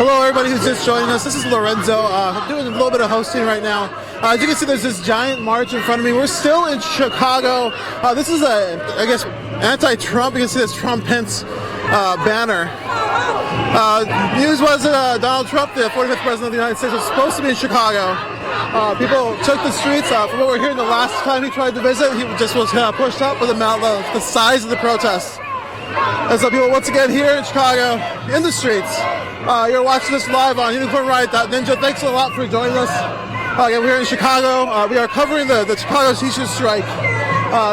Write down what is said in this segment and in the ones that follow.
Hello everybody who's just joining us. This is Lorenzo. I'm doing a little bit of hosting right now. As you can see, there's this giant march in front of me. We're still in Chicago. This is I guess, anti-Trump. You can see this Trump-Pence banner. News was that Donald Trump, the 45th president of the United States, was supposed to be in Chicago. People took the streets. From what we're hearing, the last time he tried to visit, he just was pushed up with the size of the protests. And so people once again here in Chicago, in the streets. You're watching this live on unicornriot.ninja. Thanks a lot for joining us. Again, we're here in Chicago. We are covering the Chicago teachers strike.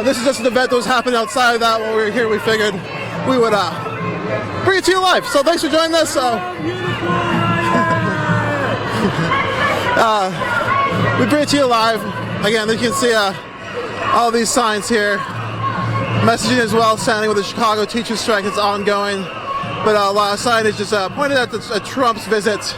This is just an event that was happening outside of that. While we were here, we figured we would bring it to you live. So thanks for joining us. We bring it to you live. Again, you can see all these signs here. Messaging as well, standing with the Chicago teachers strike. It's ongoing. But a lot of signage just pointed at Trump's visit.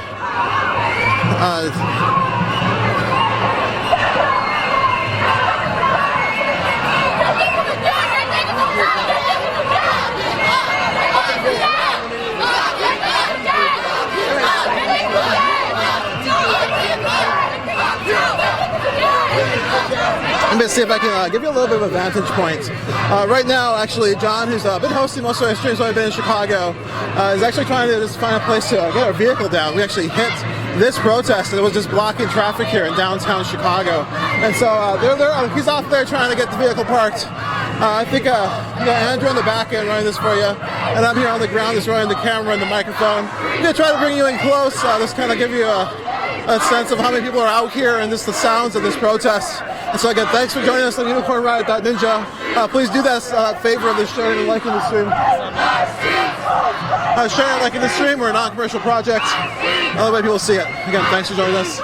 I'm going to see if I can give you a little bit of a vantage point. Right now, actually, John, who's been hosting most of our streams while I've been in Chicago, is actually trying to just find a place to get our vehicle down. We actually hit this protest, and it was just blocking traffic here in downtown Chicago. And so he's off there trying to get the vehicle parked. I think Andrew on the back end running this for you, and I'm here on the ground just running the camera and the microphone. I'm going to try to bring you in close, just kind of give you a sense of how many people are out here and just the sounds of this protest. And so again, thanks for joining us on unicornriot.ninja. Please do that favor of sharing and liking the stream. Sharing and liking the stream. We're a non-commercial project. Other way people see it. Again, thanks for joining us.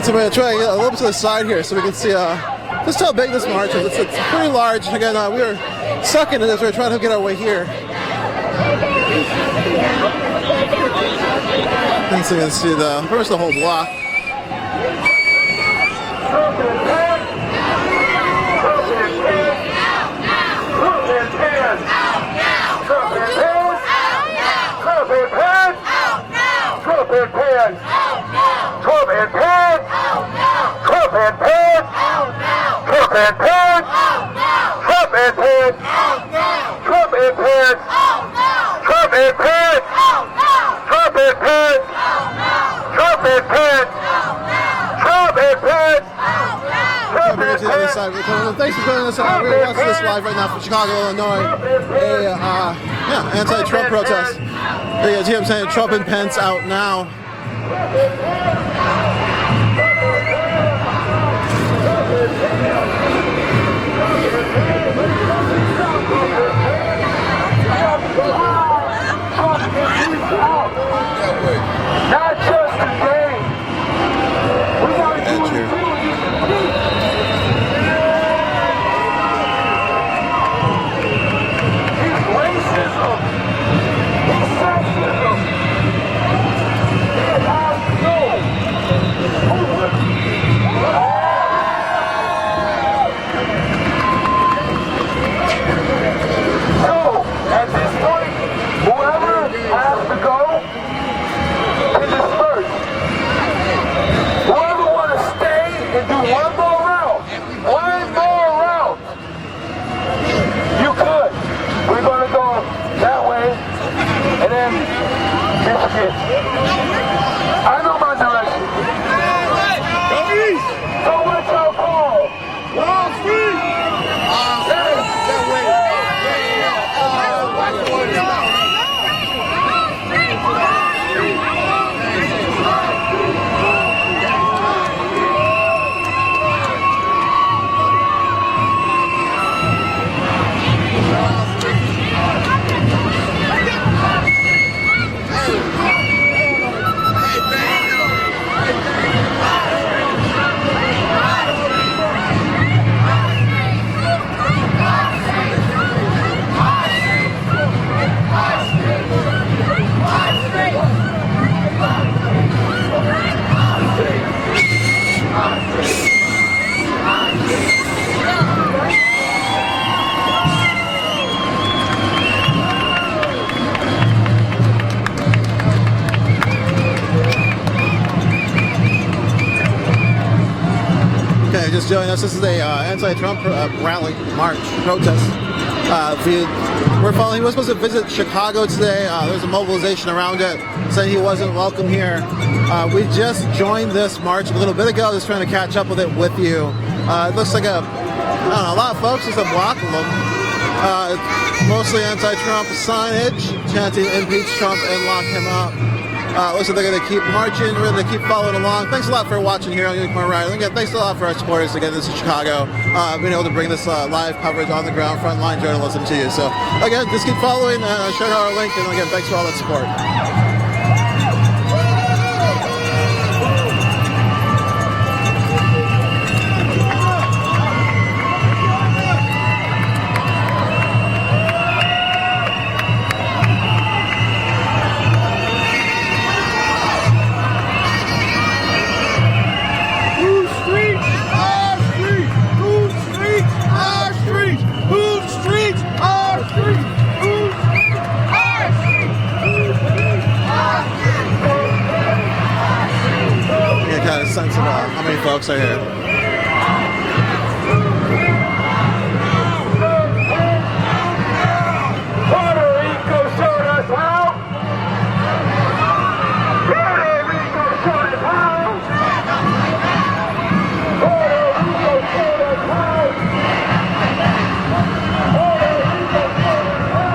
So we're going to try to get a little bit to the side here so we can see just how big this march is. It's pretty large. Again, we were stuck in it as we were trying to get our way here. And so you can see pretty much the whole block. Thanks for joining us. We're watching this live right now from Chicago, Illinois. Anti-Trump protest. You guys hear him saying Trump and Pence out now. Not just today. We got to do it. Racism. Sexism. It has to go. So, at this point, just joined us, this is a anti-Trump rally, march, protest. We're following. He was supposed to visit Chicago today. There's a mobilization around it, saying he wasn't welcome here. We just joined this march a little bit ago, just trying to catch up with it with you. It looks like a lot of folks, just a block of them. Mostly anti-Trump signage, chanting impeach Trump and lock him up. Looks like they're going to keep marching, we're going to keep following along. Thanks a lot for watching here on Unicorn Ride. And again, thanks a lot for our supporters to get this to Chicago, being able to bring this live coverage on the ground, frontline journalism to you. So again, just keep following, share our link, and again, thanks for all that support. Sense of how many folks are here. Puerto Rico showed us how. Puerto Rico showed us how. Puerto Rico showed us how. Puerto Rico showed us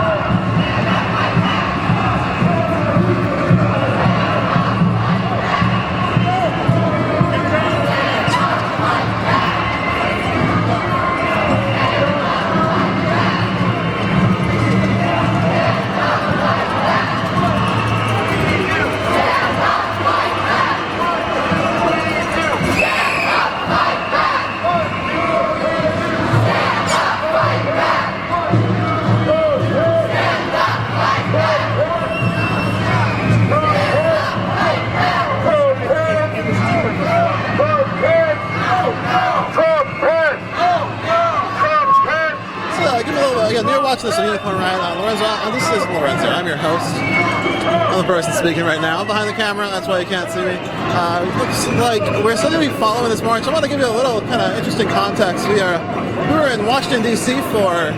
You're watching this on Unicorn Ride. Lorenzo, this is Lorenzo. I'm your host. I'm the person speaking right now. I'm behind the camera, that's why you can't see me. It looks like we're still going to be following this march. I want to give you a little kind of interesting context. We were in Washington, D.C. for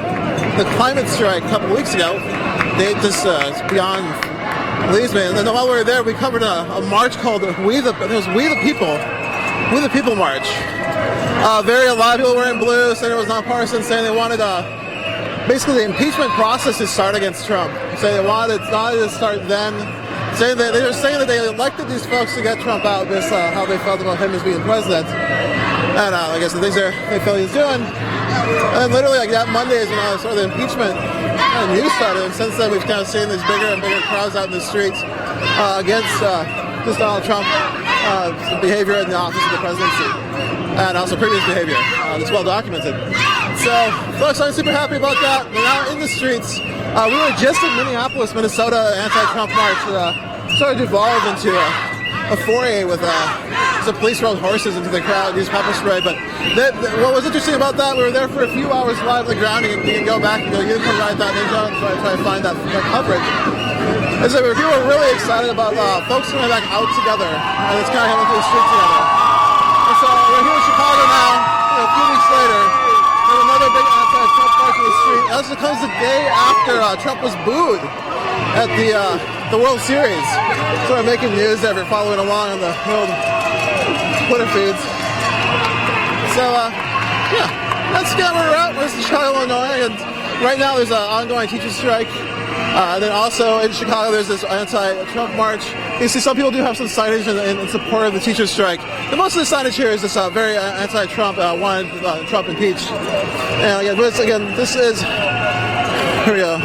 the climate strike a couple weeks ago. They just beyond believes me. And then while we were there, we covered a march called We the People March. A lot of people were in blue, saying it was nonpartisan, saying they wanted basically the impeachment process to start against Trump. Saying they wanted to start then. Saying that they were saying that they elected these folks to get Trump out, this how they felt about him as being president. And I guess the things they felt he was doing. And literally like that Monday is when sort of the impeachment news started. And since then we've kind of seen these bigger and bigger crowds out in the streets against just Donald Trump behavior in the office of the presidency. And also previous behavior. It's well documented. So, folks, I'm super happy about that. We're now in the streets. We were just in Minneapolis, Minnesota, anti-Trump march that started to evolve into a foray with some police rode horses into the crowd, used pepper spray. But what was interesting about that, we were there for a few hours live on the ground. You can go back and go unicornride.ninja and try to find that coverage. Is that people were really excited about folks coming back out together, and it's kind of heading through the streets together. And so we're here in Chicago now, a few weeks later. Another big anti-Trump march in the street. As it comes the day after Trump was booed at the World Series. So we're making news there. We're following along on the old Twitter feeds. So yeah, that's kind of where we're at. We're in Chicago, Illinois, and right now there's an ongoing teacher strike. Then also in Chicago, there's this anti-Trump march. You see some people do have some signage in support of the teacher strike. But most of the signage here is this very anti-Trump, wanted Trump impeached. And again, this is, here we go.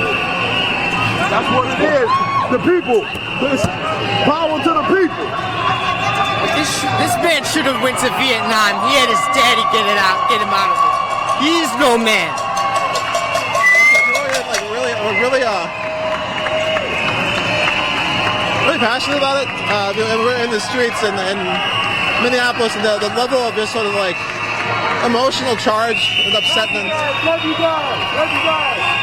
That's what it is. The people. This power to the people. This man should have went to Vietnam. He had his daddy get him out of it. He's no man. We're really passionate about it. We're in the streets in Minneapolis, and the level of this sort of like emotional charge and upsetment. Love you guys.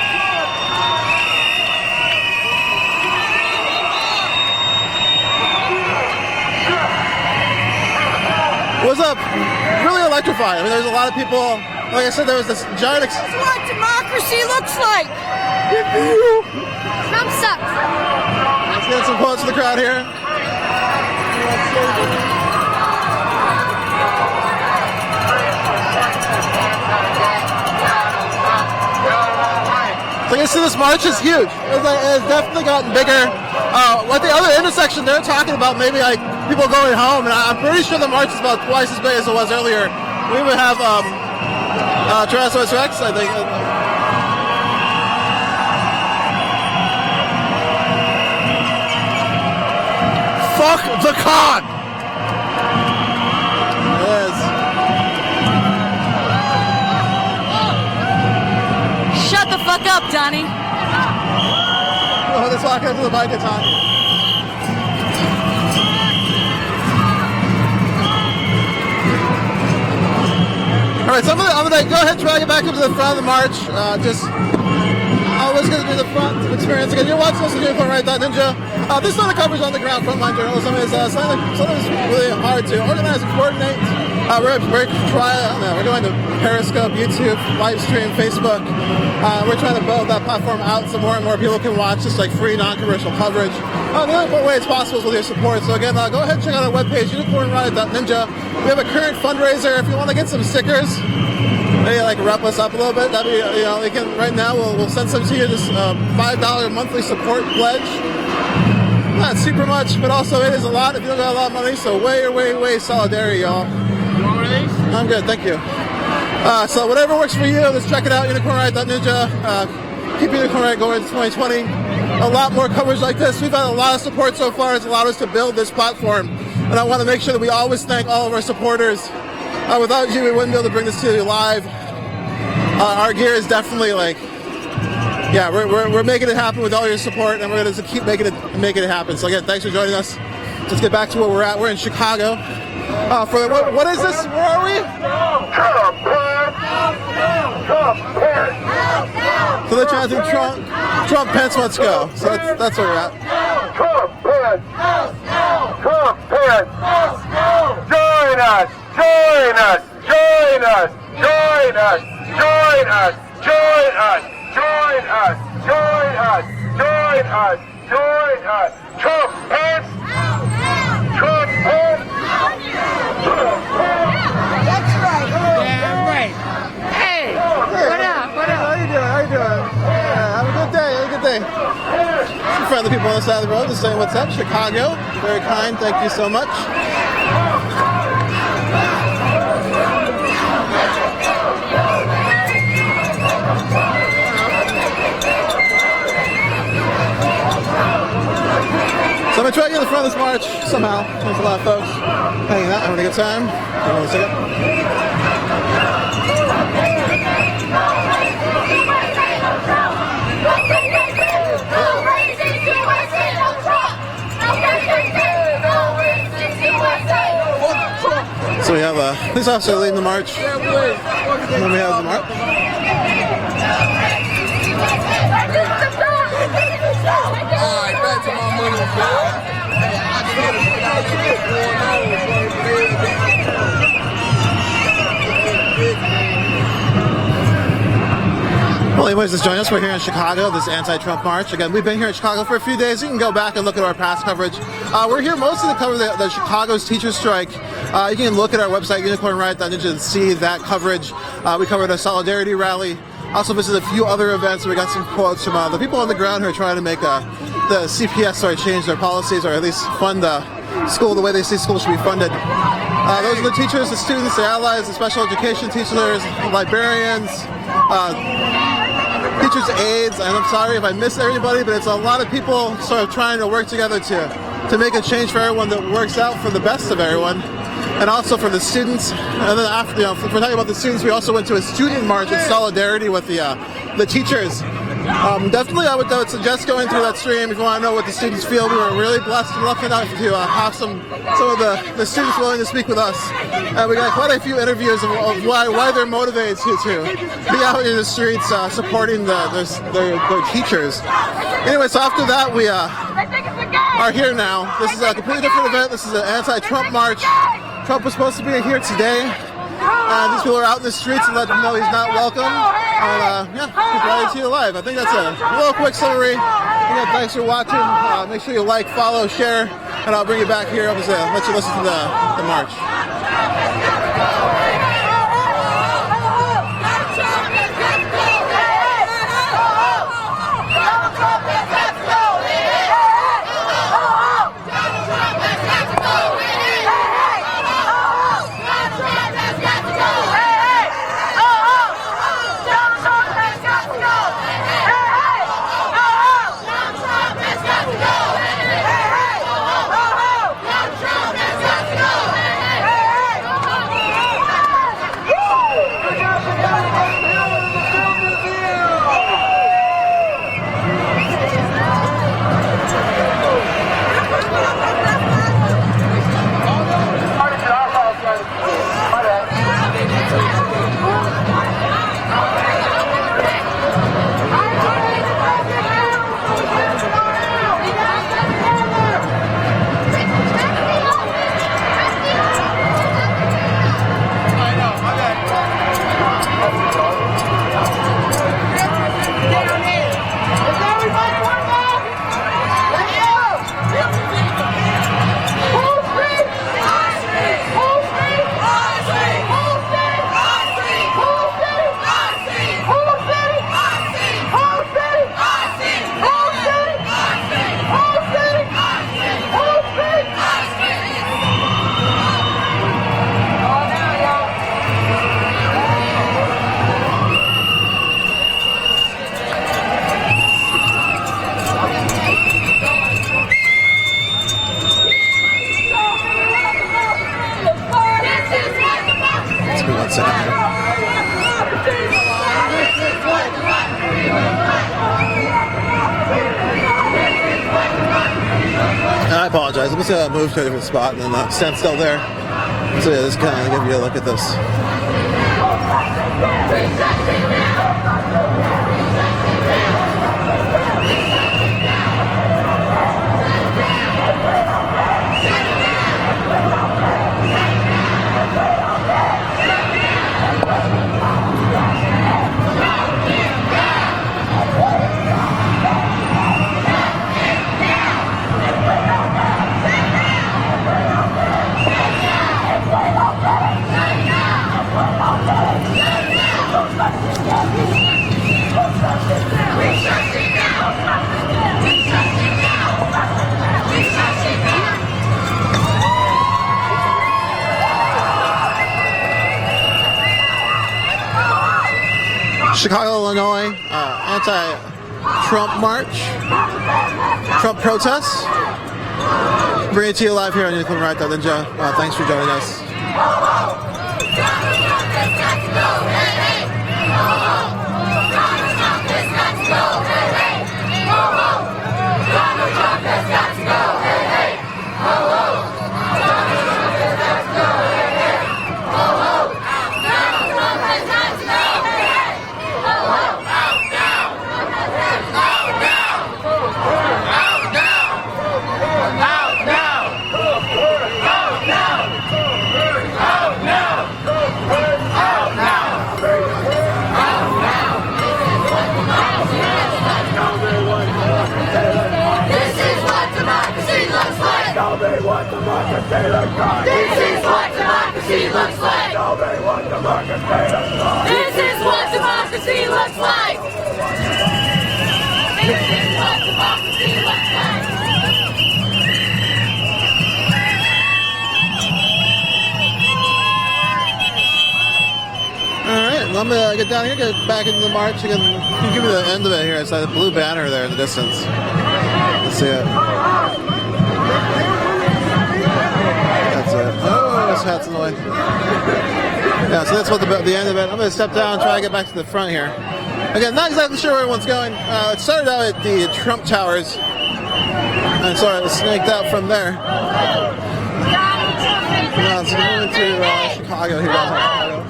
was really electrifying. I mean, there's a lot of people. Like I said, there was this giant. That's what democracy looks like. Trump sucks. Let's get some quotes from the crowd here. So you see, this march is huge. It's definitely gotten bigger. At the other intersection, they're talking about maybe like people going home, and I'm pretty sure the march is about twice as big as it was earlier. We would have Tyrannosaurus Rex, I think. Fuck the con! Yes. Shut the fuck up, Donnie. Oh, let's walk into the mic and talk. All right, so I'm gonna go ahead and drag it back up to the front of the march. Always going to be the front experience again. You're watching this on Unicorn Right Ninja. This sort of coverage on the ground frontline journalism is sometimes really hard to organize and coordinate. We're going to Periscope, YouTube, live stream, Facebook. We're trying to build that platform out so more and more people can watch just like free, non-commercial coverage. The only way it's possible is with your support. So again, go ahead and check out our webpage, unicornriot.ninja. We have a current fundraiser. If you want to get some stickers, maybe like rep us up a little bit. That'd be, we can right now. We'll send some to you. Just $5 monthly support pledge. Not super much, but also it is a lot if you don't got a lot of money. So way solidarity, y'all. You want one of these? I'm good, thank you. So whatever works for you, let's check it out. UnicornRiot.ninja. Keep Unicorn Riot going in 2020. A lot more coverage like this. We've had a lot of support so far. It's allowed us to build this platform, and I want to make sure that we always thank all of our supporters. Without you, we wouldn't be able to bring this to you live. Our gear is definitely we're making it happen with all your support, and we're going to keep making it happen. So again, thanks for joining us. Let's get back to where we're at. We're in Chicago. What is this? Where are we? So they're chanting Trump, Pence, let's go. So that's where we're at. Trump, Pence, join us, join us, join us, join us, join us, join us, join us, join us, join us, join us, Trump, Pence, Trump, Pence, That's right. Yeah, right. Hey, what up? How you doing? Yeah, have a good day. Some friendly people on the side of the road just saying what's up. Chicago, very kind. Thank you so much. So I'm going to try to get in the front of this march somehow. There's a lot of folks hanging out, having a good time. Hold on a second. So we have a police officer leading the march. And then we have the march. Alright, back to my money, Well, anyways, just join us. We're here in Chicago, this anti-Trump march. Again, we've been here in Chicago for a few days. You can go back and look at our past coverage. We're here mostly to cover the Chicago's teachers strike. You can look at our website, unicornriot.ninja, and see that coverage. We covered a solidarity rally. Also visited a few other events. We got some quotes from the people on the ground who are trying to make the CPS change their policies, or at least fund the school the way they see schools should be funded. Those are the teachers, the students, the allies, the special education teachers, librarians, teachers' aides, and I'm sorry if I missed everybody, but it's a lot of people sort of trying to work together to make a change for everyone that works out for the best of everyone, and also for the students. And then after, if we're talking about the students, we also went to a student march in solidarity with the teachers. Definitely, I would suggest going through that stream if you want to know what the students feel. We were really blessed and lucky enough to have some of the students willing to speak with us. We got quite a few interviews of why they're motivated to be out in the streets supporting their teachers. Anyway, so after that, we are here now. This is a completely different event. This is an anti-Trump march. Trump was supposed to be here today. These people are out in the streets and let them know he's not welcome. And yeah, keep riding to you live. I think that's a little quick summary. Again, thanks for watching. Make sure you like, follow, share, and I'll bring you back here. I'll just let you listen to the march. I apologize. I'm just going to move to a different spot and then stand still there. So yeah, just kind of give you a look at this. Chicago, Illinois, anti-Trump march, Trump protests. Bring it to you live here on Ninja. Thanks for joining us. This is what democracy looks like. This is what democracy looks like. This is what democracy looks like. All right, well, I'm gonna get down here, get back into the march. You can give me the end of it here. It's like the blue banner there in the distance. Let's see it. Oh, this hat's in the way. Yeah, so that's what the end of it. I'm going to step down and try to get back to the front here. Again, not exactly sure where everyone's going. It started out at the Trump Towers and sort of snaked out from there. So going to Chicago here, downtown Chicago.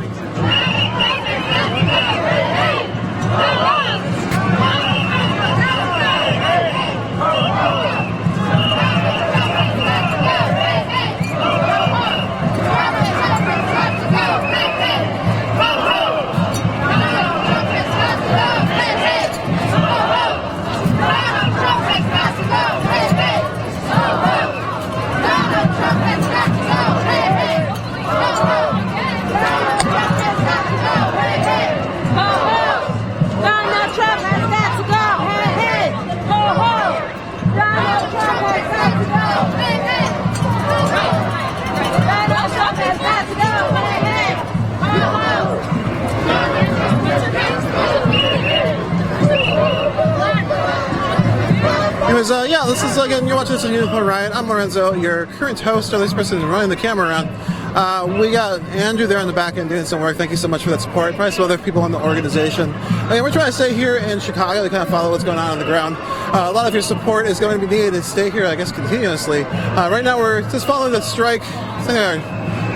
this is, again, you're watching this on Unicorn Riot. I'm Lorenzo, your current host, or this person who's running the camera around. We got Andrew there on the back end doing some work. Thank you so much for that support. Probably some other people in the organization. We're trying to stay here in Chicago to kind of follow what's going on the ground. A lot of your support is going to be needed to stay here, I guess, continuously. Right now, we're just following the strike. It's like our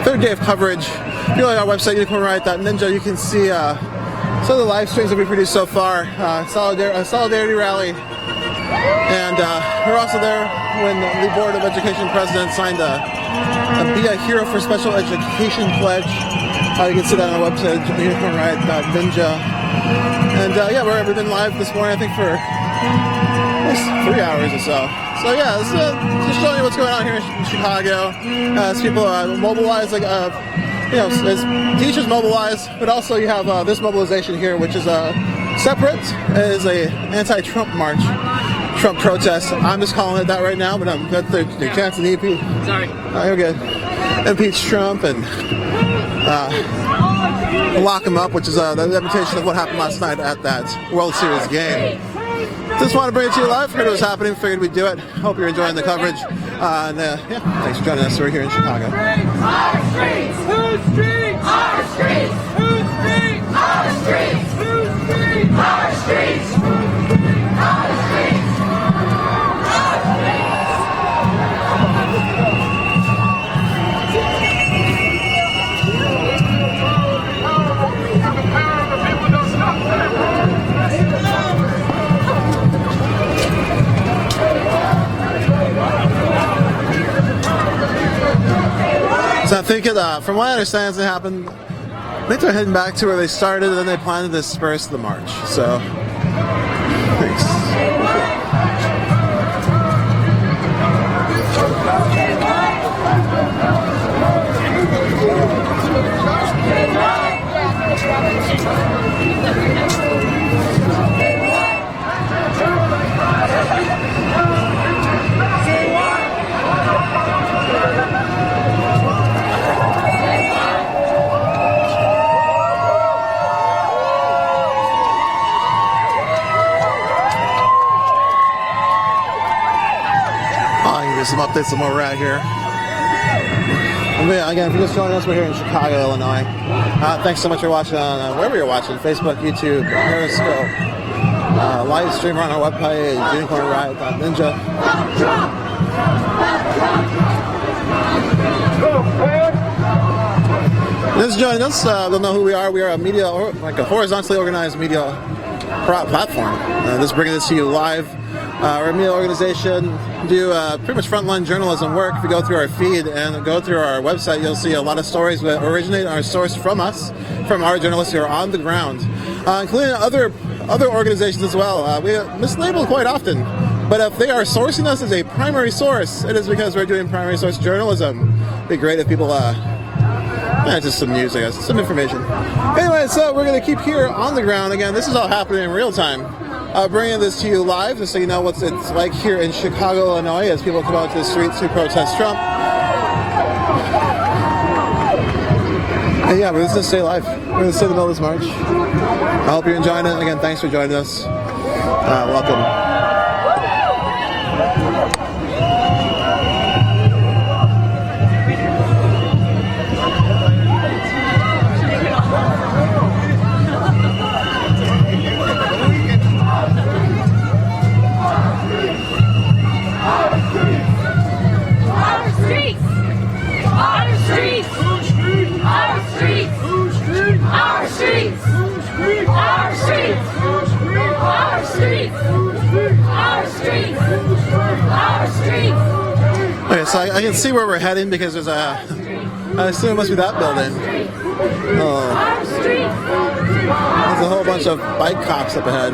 third day of coverage. If you go to our website, unicornriot.ninja, you can see some of the live streams that we produced so far. Solidarity rally. And we're also there when the Board of Education president signed a Be a Hero for Special Education pledge. You can see that on our website, unicornriot.ninja. And yeah, we've been live this morning, I think, for at least 3 hours or so. So yeah, it's just showing you what's going on here in Chicago. As people mobilize, like as teachers mobilize, but also you have this mobilization here, which is separate, is a anti-Trump march. Trump protest. I'm just calling it that right now, but I'm got the chance to impeach. Sorry. You're good. Impeach Trump and lock him up, which is the imitation of what happened last night at that World Series game. Just want to bring it to you live. Heard what was happening. Figured we'd do it. Hope you're enjoying the coverage. And yeah, thanks for joining us. We're here in Chicago. Our streets! Whose streets? Our streets! Whose streets? Our streets! Whose streets? Our streets! Our streets! So I think, from what I understand, it happened. I think they're heading back to where they started, and then they plan to disperse the march. So, thanks. Some updates on where we're at here. Again, if you're just joining us, we're here in Chicago, Illinois. Thanks so much for watching on wherever you're watching, Facebook, YouTube, Periscope, live stream on our webpage, unicornriot.ninja. This is joining us. They'll know who we are. We are a media, like a horizontally organized media platform. Just bringing this to you live. We're a media organization, do pretty much frontline journalism work. If you go through our feed and go through our website, you'll see a lot of stories that originate are sourced from us, from our journalists who are on the ground, including other organizations as well. We mislabel quite often, but if they are sourcing us as a primary source, it is because we're doing primary source journalism. It'd be great if people, just some news, I guess, some information. Anyway, so we're going to keep here on the ground. Again, this is all happening in real time. Bringing this to you live, just so you know what it's like here in Chicago, Illinois, as people come out to the streets to protest Trump. And yeah, we're just going to stay live. We're going to stay in the middle of this march. I hope you're enjoying it. Again, thanks for joining us. Welcome. Okay, so I can see where we're heading because there's I assume it must be that building. Oh. There's a whole bunch of bike cops up ahead.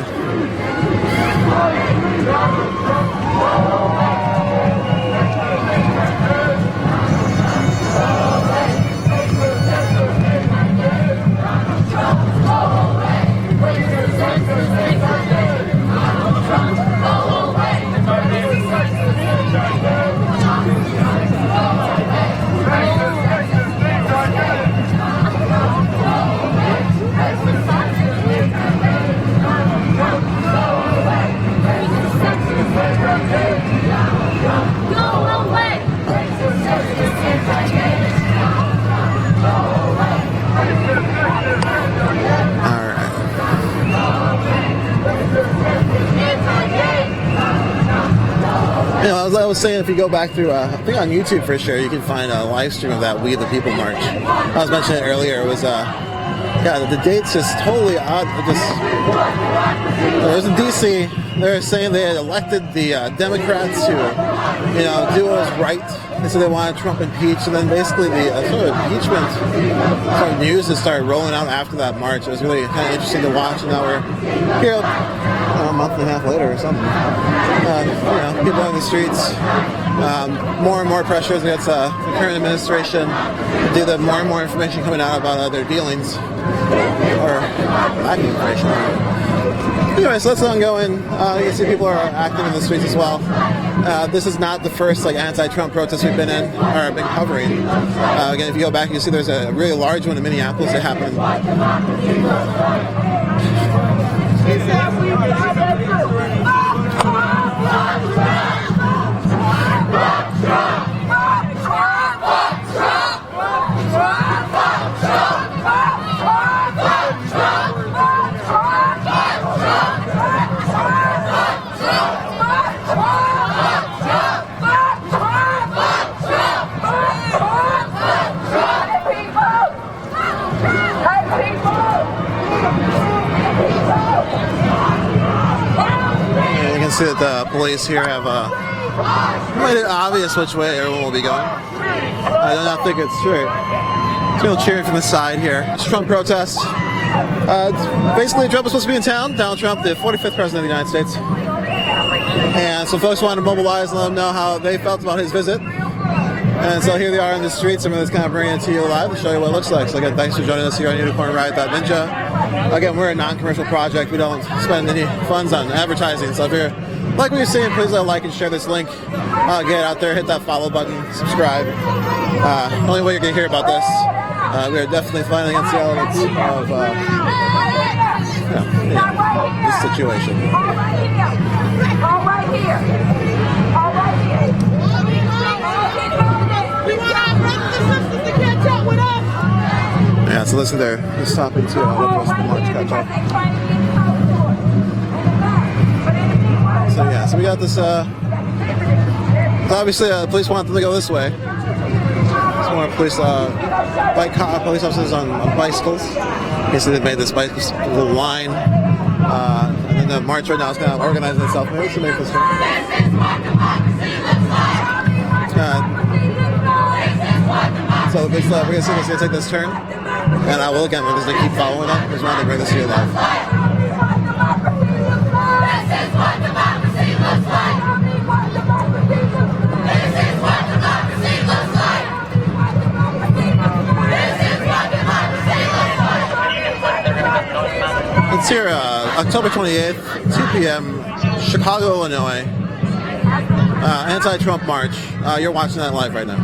saying if you go back through, I think on YouTube for sure, you can find a live stream of that We the People March. I was mentioning it earlier. It was, yeah, the date's just totally odd. It was in D.C. They were saying they had elected the Democrats to, you know, do what was right. And so they wanted Trump impeached. And then basically the sort of impeachment sort of news that started rolling out after that march. It was really kind of interesting to watch. And now we're here a month and a half later or something. You know, people on the streets. More and more pressures against the current administration due to more and more information coming out about their dealings. Or lack of information. Anyway, so that's ongoing. You can see people are active in the streets as well. This is not the first like anti-Trump protest we've been in or been covering. Again, if you go back, you see there's a really large one in Minneapolis that happened. See that the police here have made it obvious which way everyone will be going. I do not think it's straight. People cheering from the side here. It's Trump protest. Basically, Trump was supposed to be in town. Donald Trump, the 45th president of the United States. And some folks wanted to mobilize and let them know how they felt about his visit. And so here they are in the streets. I'm going to kind of bring it to you live to show you what it looks like. So again, thanks for joining us here on UnicornRiot.Ninja. Again, we're a non-commercial project. We don't spend any funds on advertising. So if you're like what you're seeing, please like and share this link. Get it out there, hit that follow button, subscribe. Only way you're going to hear about this. We are definitely fighting against the elements of this situation. All right here. All right here. We want our brothers and sisters to catch up with us. Yeah, so listen there. Just stopping to let the rest of the march catch up. So yeah, so we got this, obviously the police want them to go this way. There's more police officers on bicycles. Okay, so they've made this little line. And then the march right now is kind of organizing itself. Maybe it's a make this turn. So we're going to take this turn. And I will again, we're just going to keep following them. Just wanted to bring this to you live. It's here, October 28th, 2 p.m., Chicago, Illinois. Anti-Trump march. You're watching that live right now.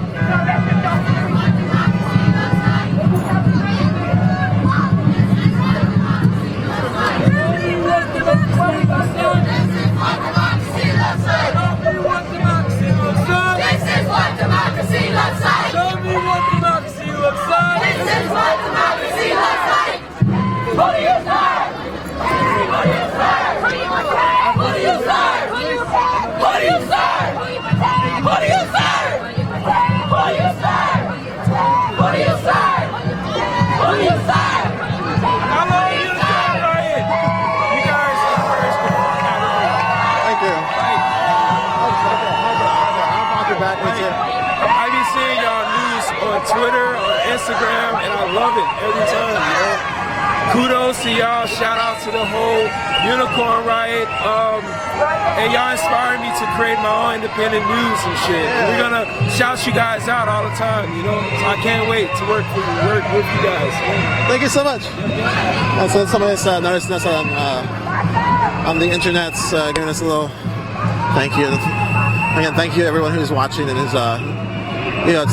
Twitter, on Instagram, and I love it every time, you know. Kudos to y'all, shout out to the whole Unicorn Riot. And y'all inspired me to create my own independent news and shit. And we're gonna shout you guys out all the time, you know. So I can't wait to work with you guys. Thank you so much. So somebody that's noticing us on the internet's giving us a little thank you. Again, thank you to everyone who's watching and who's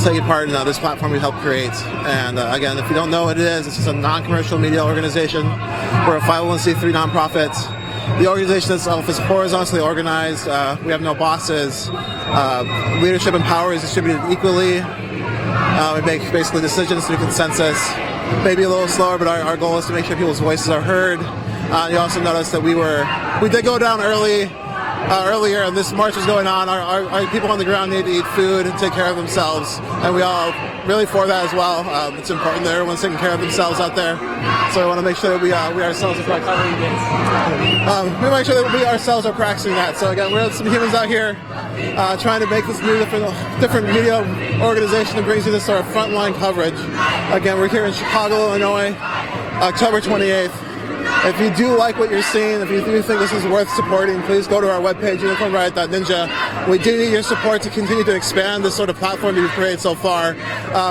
taking part in this platform we helped create. And again, if you don't know what it is, it's just a non-commercial media organization. We're a 501c3 nonprofit. The organization itself is horizontally organized. We have no bosses. Leadership and power is distributed equally. We make basically decisions through consensus. Maybe a little slower, but our goal is to make sure people's voices are heard. You also notice that we did go down early. earlier, and this march is going on. Our people on the ground need to eat food and take care of themselves, and we all really for that as well. It's important that everyone's taking care of themselves out there. So I want to make sure that we ourselves are practicing. We make sure that we ourselves are practicing that. So again, we're some humans out here trying to make this new different media organization that brings you this sort of frontline coverage. Again, we're here in Chicago, Illinois, October 28th. If you do like what you're seeing, if you do think this is worth supporting, please go to our webpage, unicornriot.ninja. We do need your support to continue to expand this sort of platform that we've created so far.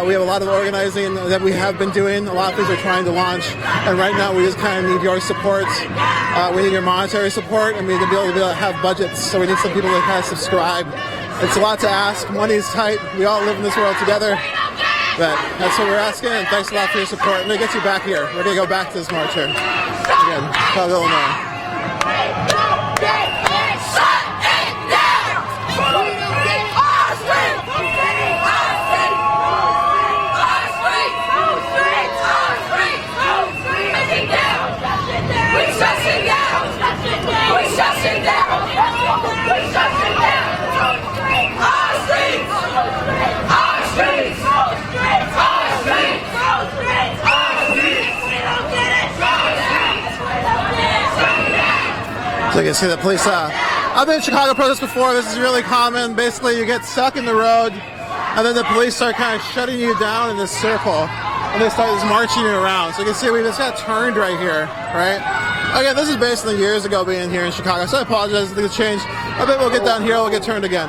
We have a lot of organizing that we have been doing. A lot of things we're trying to launch. And right now, we just kind of need your support. We need your monetary support, and we need to be able to have budgets. So we need some people to kind of subscribe. It's a lot to ask. Money's tight. We all live in this world together. But that's what we're asking, and thanks a lot for your support. Let me get you back here. We're going to go back to this march here. Again, Chicago, Illinois. So you can see the police. I've been in Chicago protests before. This is really common. Basically, you get stuck in the road, and then the police start kind of shutting you down in this circle, and they start just marching you around. So you can see we just got turned right here, right? Again, this is basically years ago being here in Chicago, so I apologize. Things changed a bit. We'll get down here. We'll get turned again.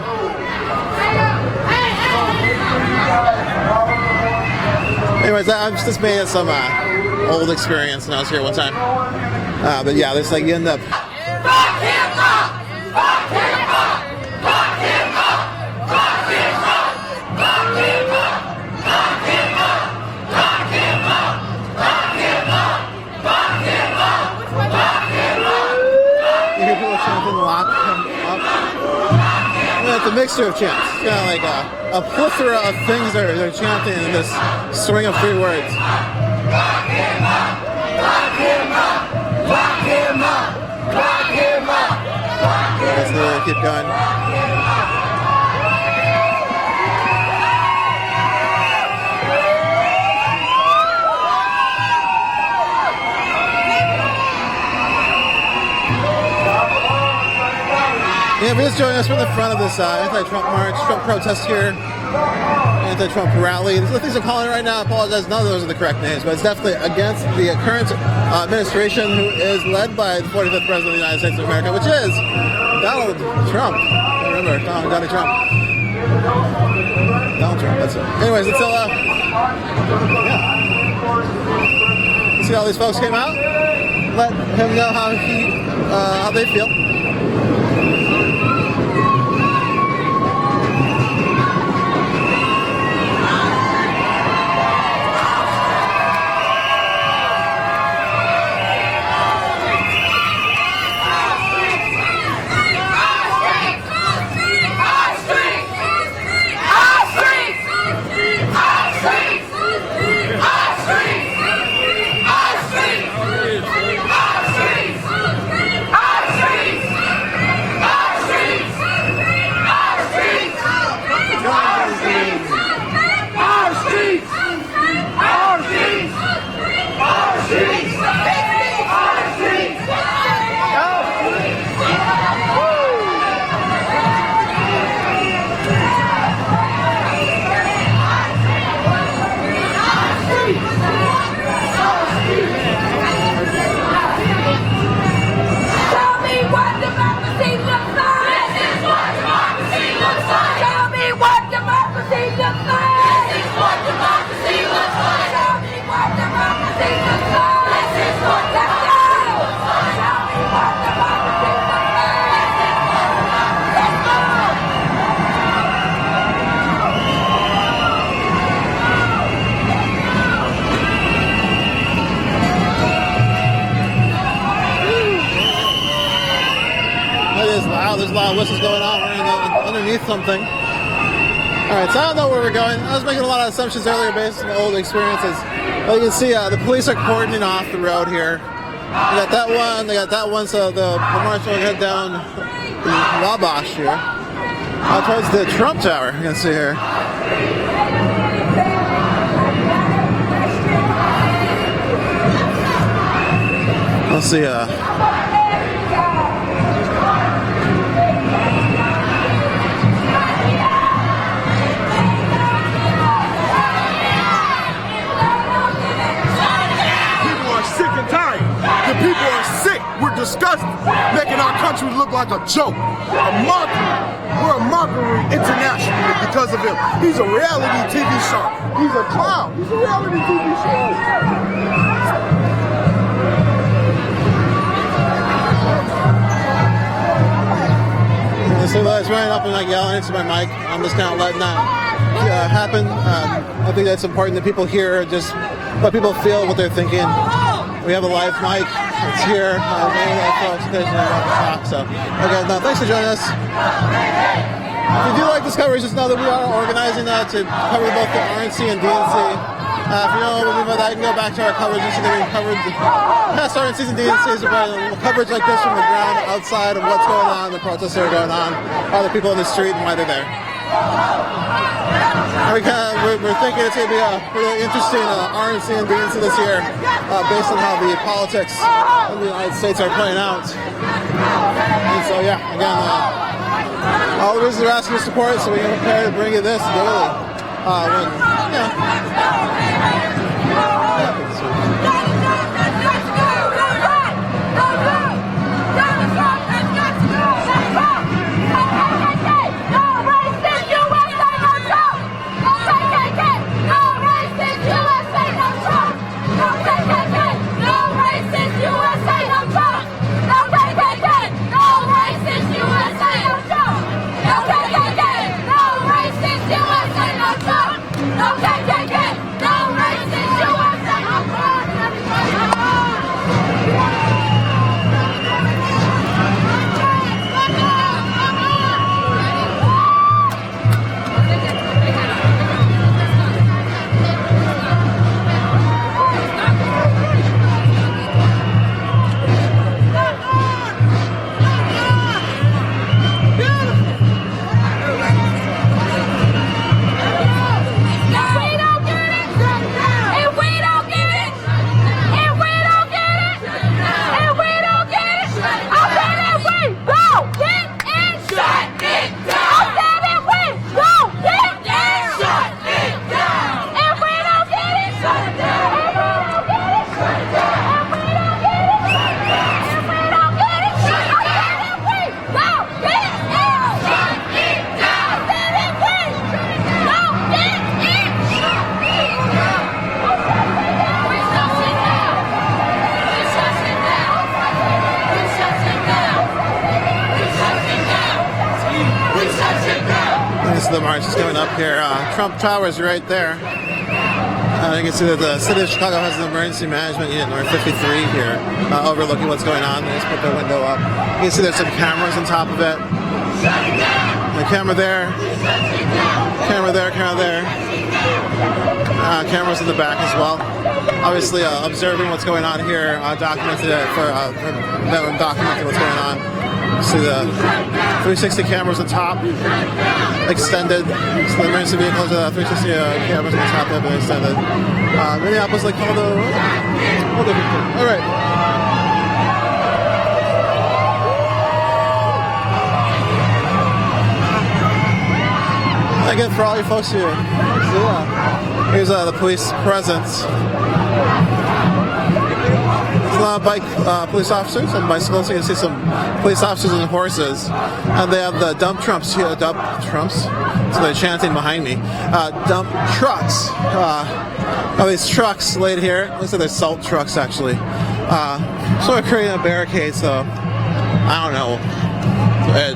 Anyways, I'm just made it some old experience, and I was here one time. But yeah, there's like you end up. Fuck him up! Fuck him up! Fuck him up! Fuck him up! Fuck him up! Fuck him up! Fuck him up! Fuck him up! Fuck him up! Fuck him up! You hear people chanting "lock him up"? And it's a mixture of chants. It's kind of like a plethora of things they're chanting in this string of 3 words. Lock him up! Lock him up! Lock him up! Lock him up! Let's keep going. Yeah, if you're just joining us from the front of this anti-Trump march, Trump protest here, anti-Trump rally. These are the things I'm calling it right now. I apologize, none of those are the correct names, but it's definitely against the current administration, who is led by the 45th President of the United States of America, which is Donald Trump. Remember, Donald Trump. Donald Trump, that's it. Anyways, until, yeah. You see all these folks came out? Let him know how they feel. There's a lot of whistles going on. We're underneath something. Alright, so I don't know where we're going. I was making a lot of assumptions earlier based on old experiences. But you can see the police are cordoning off the road here. They got that one, so the march will head down Wabash here. Out towards the Trump Tower, you can see here. Let's see, People are sick. We're disgusted, making our country look like a joke, a mockery. We're a mockery internationally because of him. He's a reality TV star. He's a clown. He's a reality TV star. So that's running up and like yelling into my mic. I'm just kind of letting that happen. I think that's important that people hear just what people feel, what they're thinking. We have a live mic. It's here. Folks occasionally want to talk. So again, thanks for joining us. If you do like this coverage, just know that we are organizing that to cover both the RNC and DNC. If you know what we mean by that, you can go back to our coverage and see that we covered the past RNCs and DNCs. Coverage like this from the ground outside of what's going on, the protests that are going on, other people in the street and why they're there. We're thinking it's going to be a really interesting RNC and DNC this year based on how the politics in the United States are playing out. And so, yeah, again, all the reasons we're asking your support so we can prepare to bring you this daily. The march is coming up here. Trump Tower is right there. You can see that the city of Chicago has an emergency management unit, number 53 here, overlooking what's going on. They just put their window up. You can see there's some cameras on top of it. The camera there, camera there, camera there. Cameras in the back as well. Obviously, observing what's going on here, documenting what's going on. See the 360 cameras on top, extended. So the emergency vehicles, 360 cameras on the top have been extended. Minneapolis, like all the. All right. Again, for all you folks here, here's the police presence. There's a lot of bike police officers and bicycles. You can see some police officers and horses, and they have the dump trumps here. Dump trumps. So they're chanting behind me. Dump trucks. These trucks laid here. Looks like they're salt trucks actually. Sort of creating a barricade. So I don't know.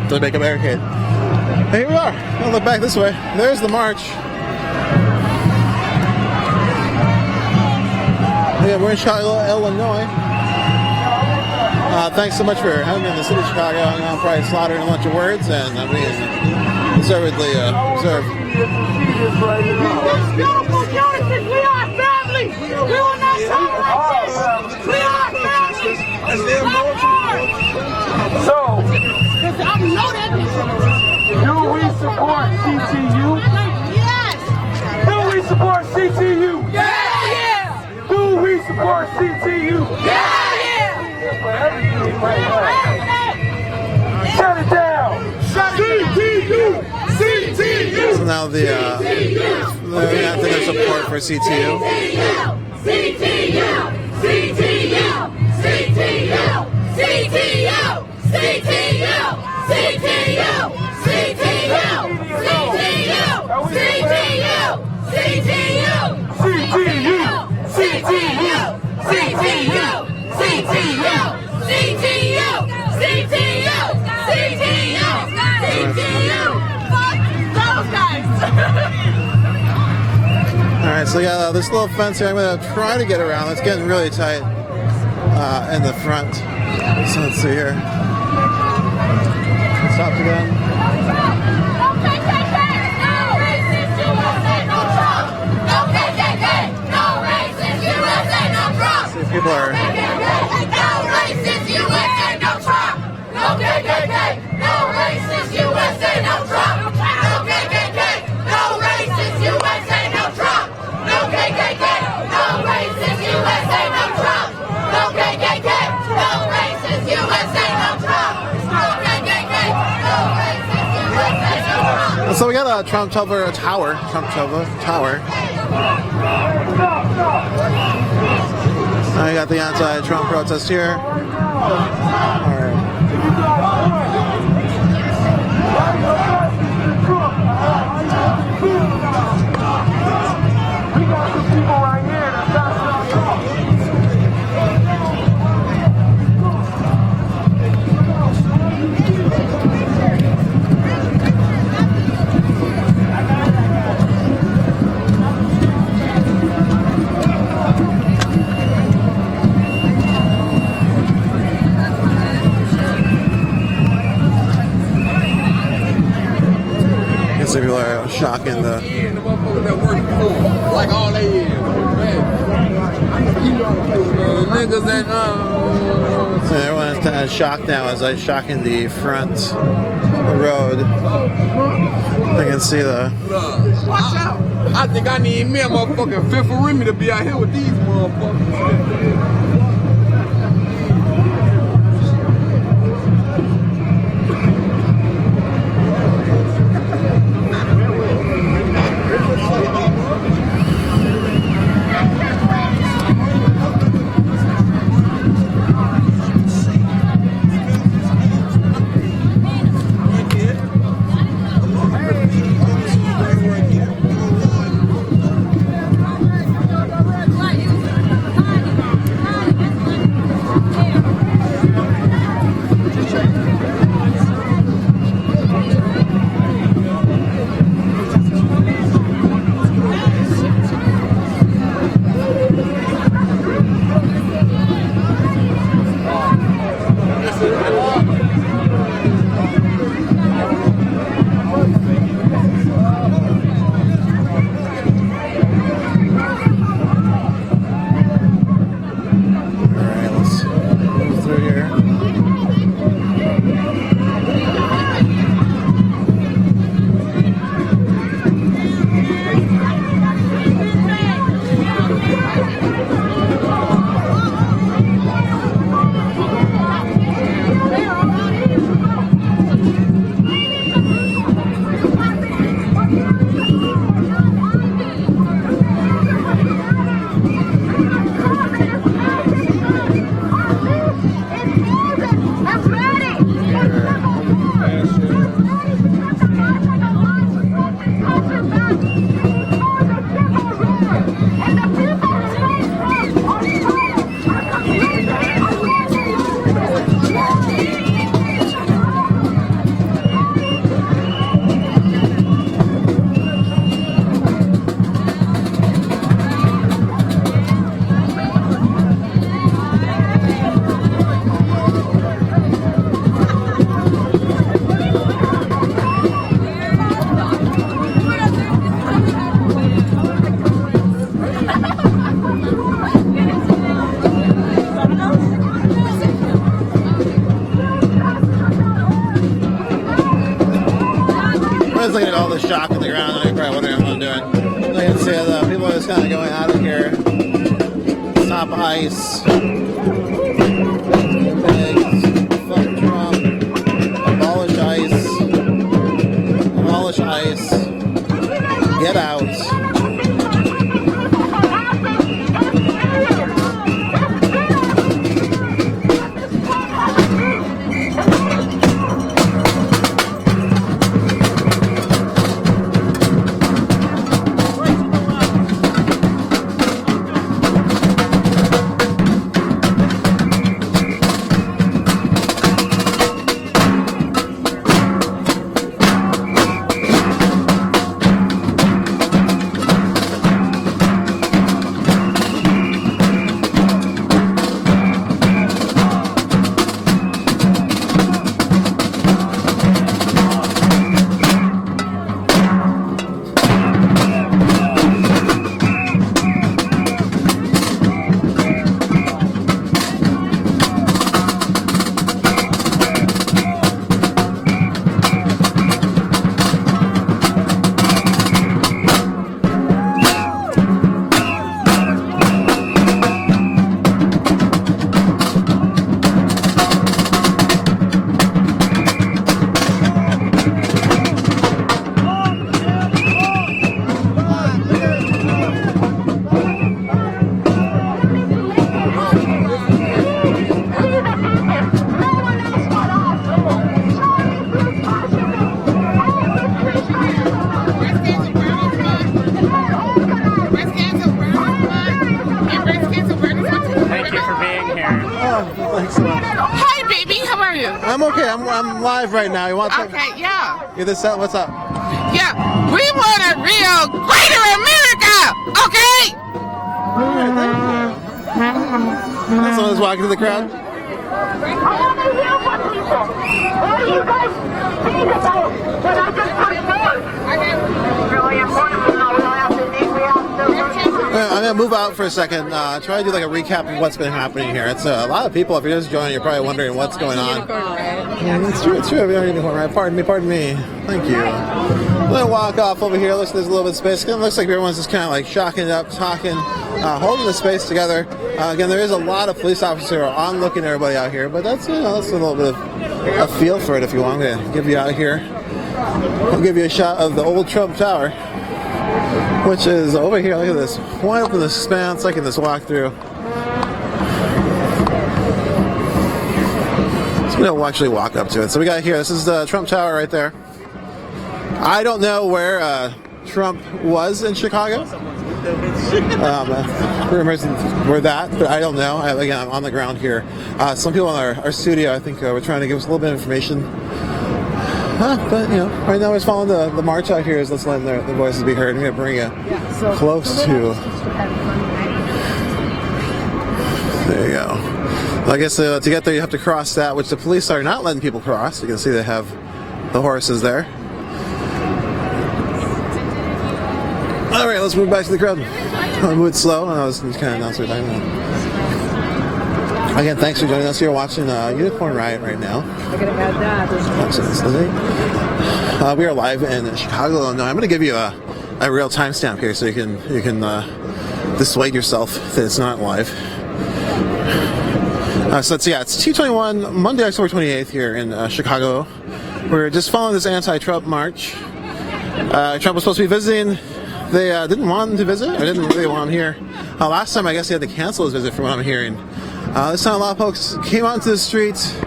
To make a barricade. And here we are. I'll look back this way. There's the march. Yeah, we're in Chicago, Illinois. Thanks so much for having me in the city of Chicago. I'm going to probably slaughter a bunch of words, and I mean, deservedly observed. Beautiful Genesis, we are family. We will not tolerate this. We are family. So, I'm no CTU? Yes! Do we support CTU? Yeah! Do we support CTU? Yeah! For everything right now. Shut it down! CTU! CTU! So now the their support for CTU. Alright, so we got this little fence here. I'm going to try to get around. It's getting really tight in the front. So let's see here. Stopped again. See if people are... So we got a Trump Tower. I got the anti-Trump protest here. All right. We got some people right here that got Trump. People are shocking the... Like all they is. Niggas that So everyone's kind of shocked now as I'm shocking the front road. I can see the... Watch out. I think I need me a motherfucking fifth of Remy to be out here with these motherfuckers. shock in the ground. I know you're probably wondering what I'm doing. You can see the people are just kind of going out of here. Stop ice. Fuck Trump. Abolish ice. Abolish ice. Get out. Hi, baby. How are you? I'm okay. I'm live right now. You want to? Okay, yeah. Get this up. What's up? Yeah. We want a real greater America, okay? Someone's walking to the crowd. I want to hear from people. What do you guys think about what I just put forth? It's really important to know. We don't have to think. We have to. I'm gonna move out for a second. Try to do like a recap of what's been happening here. It's a lot of people. If you're just joining, you're probably wondering what's going on. Yeah, it's true. It's true. We are unicorn, right? Pardon me. Pardon me. Thank you. I'm gonna walk off over here. Looks like there's a little bit of space. It looks like everyone's just kind of like shocking it up, talking, holding the space together. Again, there is a lot of police officers who are on looking at everybody out here, but that's that's a little bit of a feel for it. If you want, I'm gonna give you out here. I'll give you a shot of the old Trump Tower, which is over here. Look at this. Wide open this expanse, like in this walkthrough. So we'll actually walk up to it. So we got here. This is the Trump Tower right there. I don't know where Trump was in Chicago. Rumors were that, but I don't know. Again, I'm on the ground here. Some people in our studio, I think, were trying to give us a little bit of information. But you know, right now we're just following the march out here. Is let's let their voices be heard. I'm gonna bring you close to. There you go. Well, I guess to get there you have to cross that, which the police are not letting people cross. You can see they have the horses there. All right, let's move back to the crowd. I'll move it slow. I was kind of announcing what I'm talking about. Again, thanks for joining us here watching Unicorn Riot right now. We are live in Chicago, Illinois. I'm going to give you a real timestamp here so you can dissuade yourself that it's not live. So it's 2:21 Monday, October 28th here in Chicago. We're just following this anti-Trump march. Trump was supposed to be visiting. They didn't want him to visit. Or didn't really want him here. Last time, I guess he had to cancel his visit from what I'm hearing. This time, a lot of folks came out into the streets,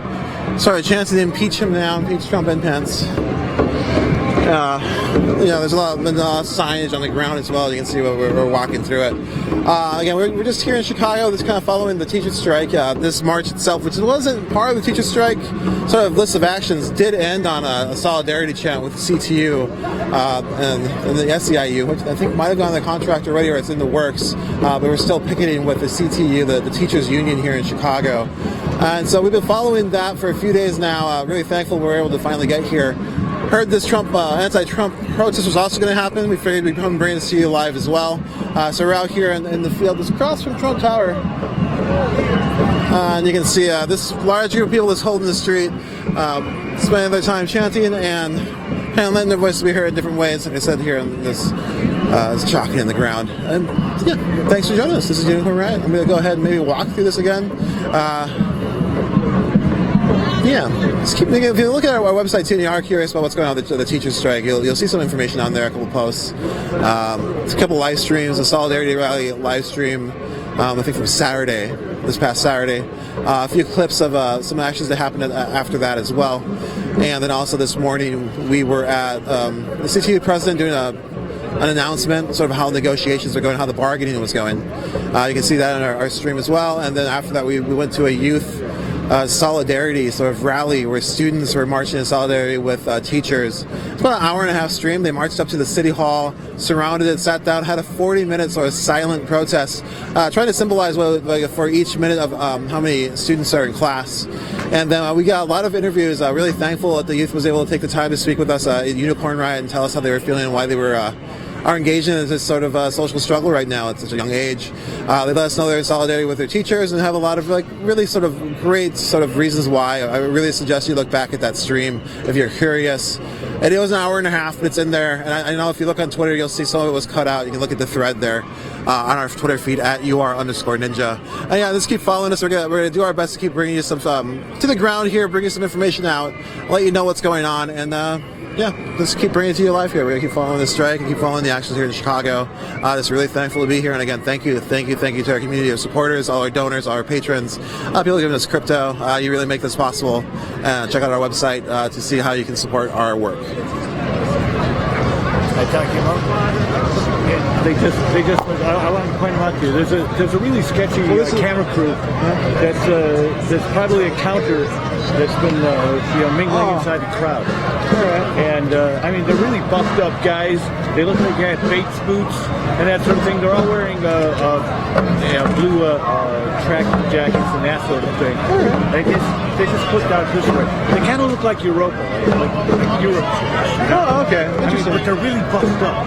started chanting to impeach him now, impeach Trump and Pence. There's a lot of signage on the ground as well. You can see we're walking through it. Again, we're just here in Chicago, just kind of following the teacher strike. This march itself, which wasn't part of the teacher strike, sort of list of actions, did end on a solidarity chant with the CTU and the SEIU, which I think might have gone to the contract already or it's in the works. But we're still picketing with the CTU, the teachers union here in Chicago. And so we've been following that for a few days now. Really thankful we were able to finally get here. heard this anti-Trump protest was also going to happen. We figured we'd come bring this to you live as well. So we're out here in the field, just across from Trump Tower. And you can see this large group of people that's holding the street, spending their time chanting and letting their voices be heard in different ways. Like I said here on this chalking in the ground. And yeah, thanks for joining us. This is Unicorn Riot. I'm going to go ahead and maybe walk through this again. Yeah, just keep thinking. If you look at our website too and you are curious about what's going on with the teachers' strike, you'll see some information on there, a couple posts, a couple live streams, a Solidarity Rally live stream, I think from this past Saturday, a few clips of some actions that happened after that as well. And then also this morning we were at the CTU president doing an announcement, sort of how negotiations are going, how the bargaining was going. You can see that in our stream as well. And then after that we went to a youth solidarity sort of rally where students were marching in solidarity with teachers. It's about an hour and a half stream. They marched up to the city hall, surrounded it, sat down, had a 40-minute sort of silent protest, trying to symbolize for each minute of how many students are in class. And then we got a lot of interviews. Really thankful that the youth was able to take the time to speak with us at Unicorn Riot and tell us how they were feeling and why they were are engaged in this sort of social struggle right now at such a young age. They let us know they're in solidarity with their teachers and have a lot of really sort of great sort of reasons why. I really suggest you look back at that stream if you're curious. And it was an hour and a half, but it's in there. And I know if you look on Twitter, you'll see some of it was cut out. You can look at the thread there on our Twitter feed at @UR_ninja. And yeah, just keep following us. We're gonna do our best to keep bringing you some to the ground here, bring you some information out, let you know what's going on, and yeah, just keep bringing it to you live here. We're going to keep following the strike and keep following the actions here in Chicago. Just really thankful to be here. And again, thank you to our community of supporters, all our donors, all our patrons, people giving us crypto. You really make this possible. Check out our website to see how you can support our work. I want to point them out to you. There's a really sketchy camera crew that's probably a counter that's been mingling inside the crowd. And I mean, they're really buffed up guys. They look like they have Bates boots and that sort of thing. They're all wearing blue track jackets and that sort of thing. They just put out this way. They kind of look like Europa, like Europe. Oh, okay. Interesting. But they're really buffed up.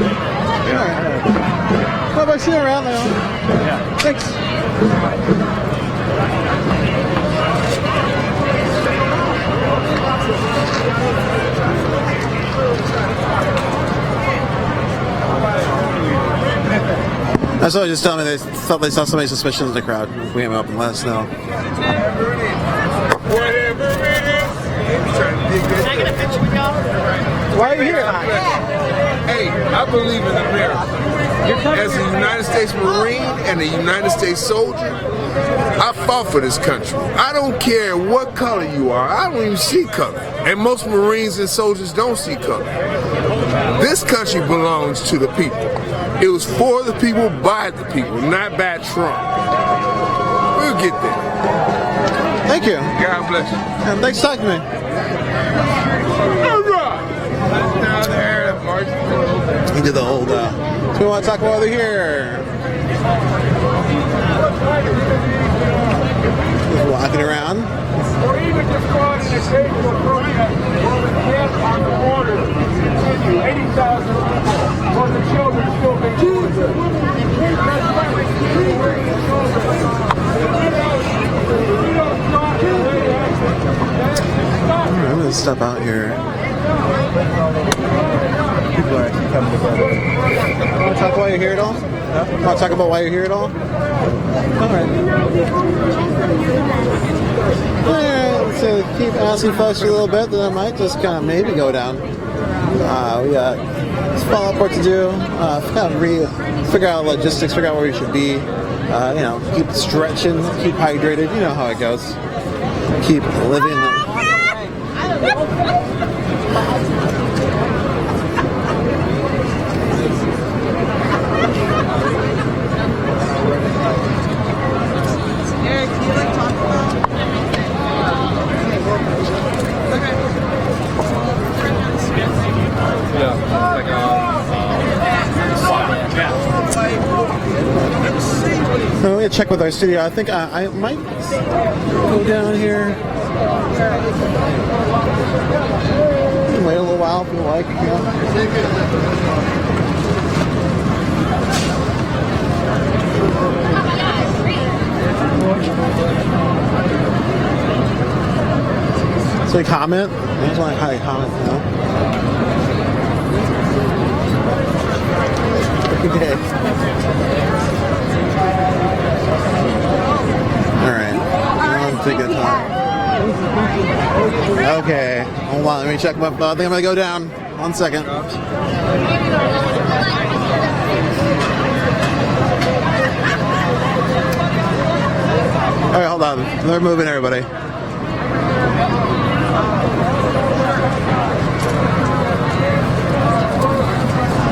Well, if I see you around now. Yeah. Thanks. That's what I just telling me. They thought they saw somebody suspicious in the crowd. We came up and let us know. Can I get a picture with y'all? Why are you here? Hey, I believe in America. As a United States Marine and a United States soldier, I fought for this country. I don't care what color you are. I don't even see color. And most Marines and soldiers don't see color. This country belongs to the people. It was for the people, by the people, not by Trump. We'll get there. Thank you. God bless you. And thanks for talking to me. All right. Down there, March. He did the old, we want to talk about over here. Just walking around. Or even just calling a date for protest while the camp on the border continue. 80,000 people while the children still being tortured. I'm going to step out here. People are actually coming together. Want to talk while you're here at all? No? Want to talk about why you're here at all? All right. So keep asking folks for a little bit, then I might just kind of maybe go down. We got follow-up work to do. Kind of figure out logistics, figure out where we should be. Keep stretching, keep hydrated. You know how it goes. Keep living. So we're going to check with our studio. I think I might go down here. wait a little while if you like. So you comment? I just want to how you comment, you know? Okay. Alright. I'll take your time. Okay. Hold on, let me check my I think I'm gonna go down. 1 second. Alright, hold on. They're moving everybody.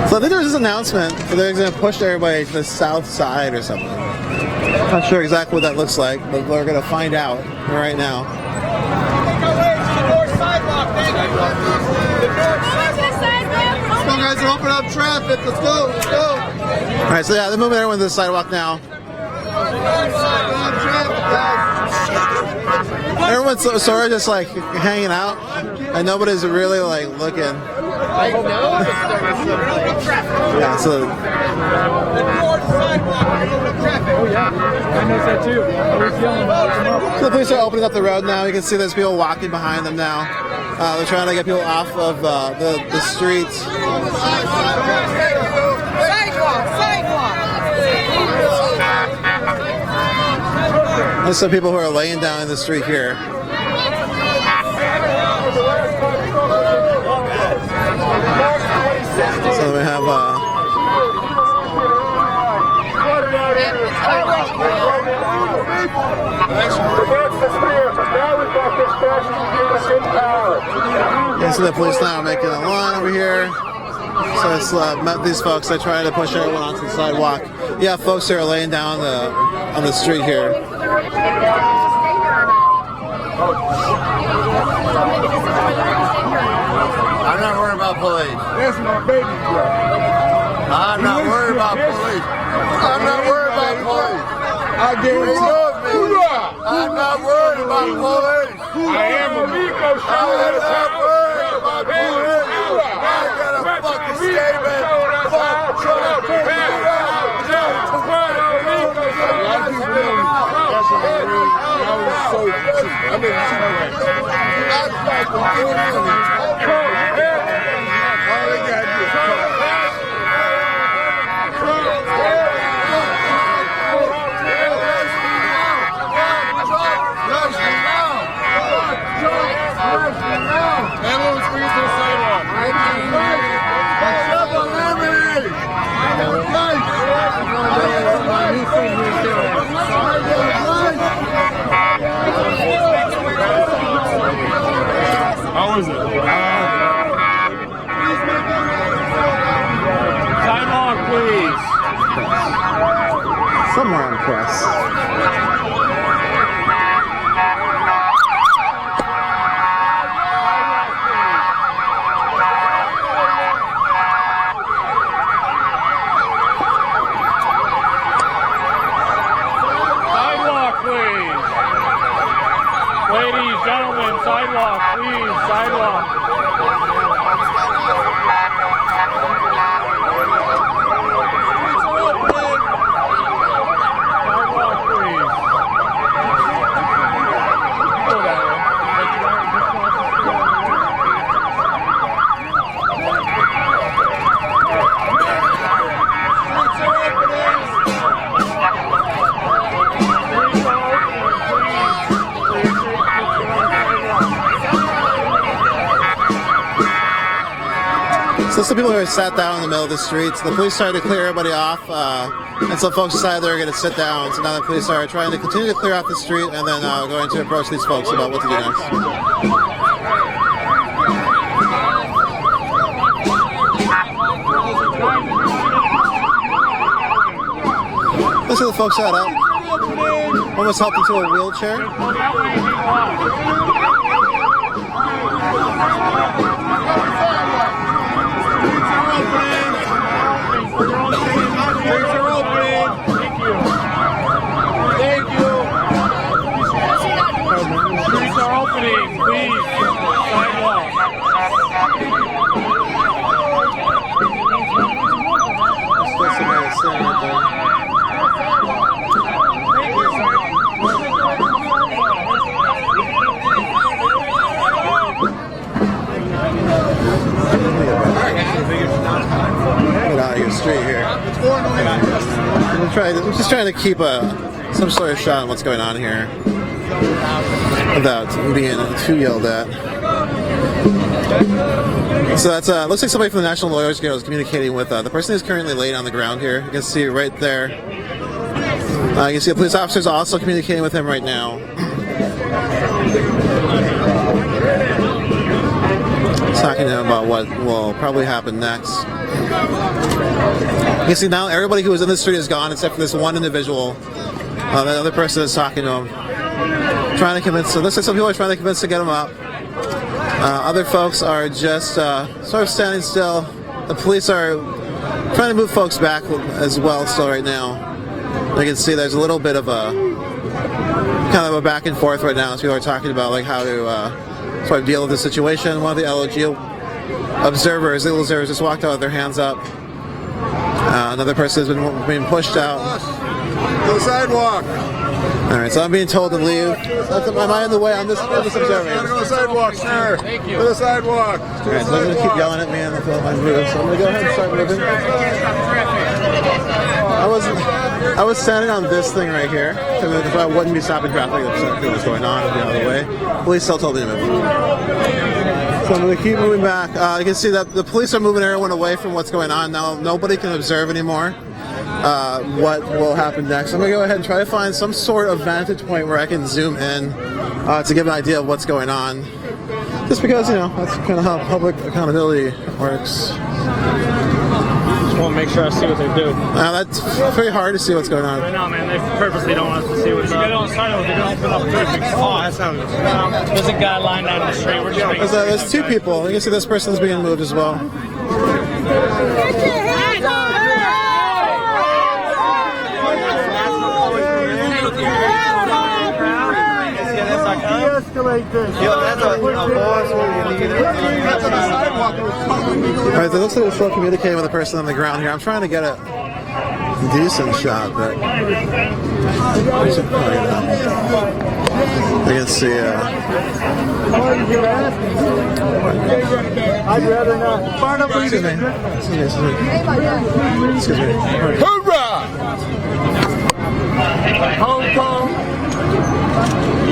So I think there was this announcement that they're going to push everybody to the south side or something. Not sure exactly what that looks like, but we're going to find out right now. Let's go, guys. They're opening up traffic. Let's go. Let's go. All right, so yeah, they're moving everyone to the sidewalk now. Everyone's sort of just like hanging out, and nobody's really like looking. I know. Yeah, so. Oh yeah, I noticed that too. I was yelling about it. So the police are opening up the road now. You can see there's people walking behind them now. They're trying to get people off of the streets. There's some people who are laying down in the street here. So we have yeah, so the police now are making a line over here. So it's met these folks. They're trying to push everyone onto the sidewalk. Yeah, folks who are laying down on the street here. I'm not worried about police. That's my baby girl. I'm not worried about police. I'm not worried about police. I guarantee you. I'm not worried about police. I am a Miko. I'm not worried about police. I got a fucking statement. Fuck Trump. How is it? Sidewalk, please. Somewhere on press. Sidewalk, please. Ladies, gentlemen, sidewalk, please, sidewalk. Sidewalk, please. Go that way. So some people are sat down in the middle of the streets. The police started to clear everybody off, and some folks decided they were going to sit down. So now the police are trying to continue to clear off the street and then going to approach these folks about what to do next. Those are the folks sat up. Almost helped into a wheelchair. Streets are opening, please. Sidewalk. I'm just trying to keep some sort of shot on what's going on here without being too yelled at. So that's looks like somebody from the National Lawyers Guild is communicating with the person who's currently laying on the ground here. You can see right there. You can see the police officers also communicating with him right now. Talking to him about what will probably happen next. You can see now everybody who was in the street is gone except for this one individual. That other person is talking to him, trying to convince. So looks like some people are trying to convince to get him up. Other folks are just sort of standing still. The police are trying to move folks back as well still right now. You can see there's a little bit of a kind of a back and forth right now as people are talking about like how to sort of deal with the situation. One of the LOG observers, legal observers, just walked out with their hands up. Another person has been being pushed out. To the sidewalk. All right, so I'm being told to leave. Am I in the way? I'm just observing. Go to the sidewalk, sir. Thank you. To the sidewalk. All right, so they're going to keep yelling at me and fill my move. So I'm going to go ahead and start moving. I was standing on this thing right here, so I wouldn't be stopping traffic if something was going on and be out of the way. Police still told me to move. So I'm going to keep moving back. You can see that the police are moving everyone away from what's going on now. Nobody can observe anymore what will happen next. I'm going to go ahead and try to find some sort of vantage point where I can zoom in to give an idea of what's going on. Just because, you know, that's kind of how public accountability works. Just want to make sure I see what they do. That's very hard to see what's going on. I know, man. They purposely don't want us to see what's going on. They're going to open up traffic. Oh, that's how it is. There's a guy lying down the street. We're just making there's two people. You can see this person's being moved as well. De-escalate this. Alright, so it looks like we're still communicating with the person on the ground here. I'm trying to get a decent shot, but I should probably not. You can see I'd rather not. excuse me. Hoorah! Hong Kong.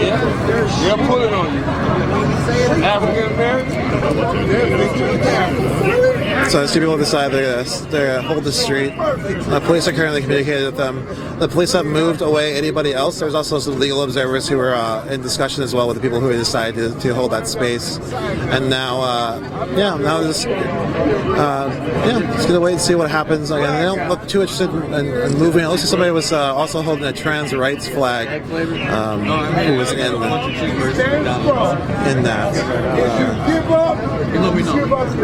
They're pulling on you. African American. So there's two people on the side. They're going to hold the street. The police are currently communicating with them. The police have moved away anybody else. There's also some legal observers who are in discussion as well with the people who decided to hold that space. And now, just going to wait and see what happens. Again, they don't look too interested in moving. It looks like somebody was also holding a trans rights flag who was in that.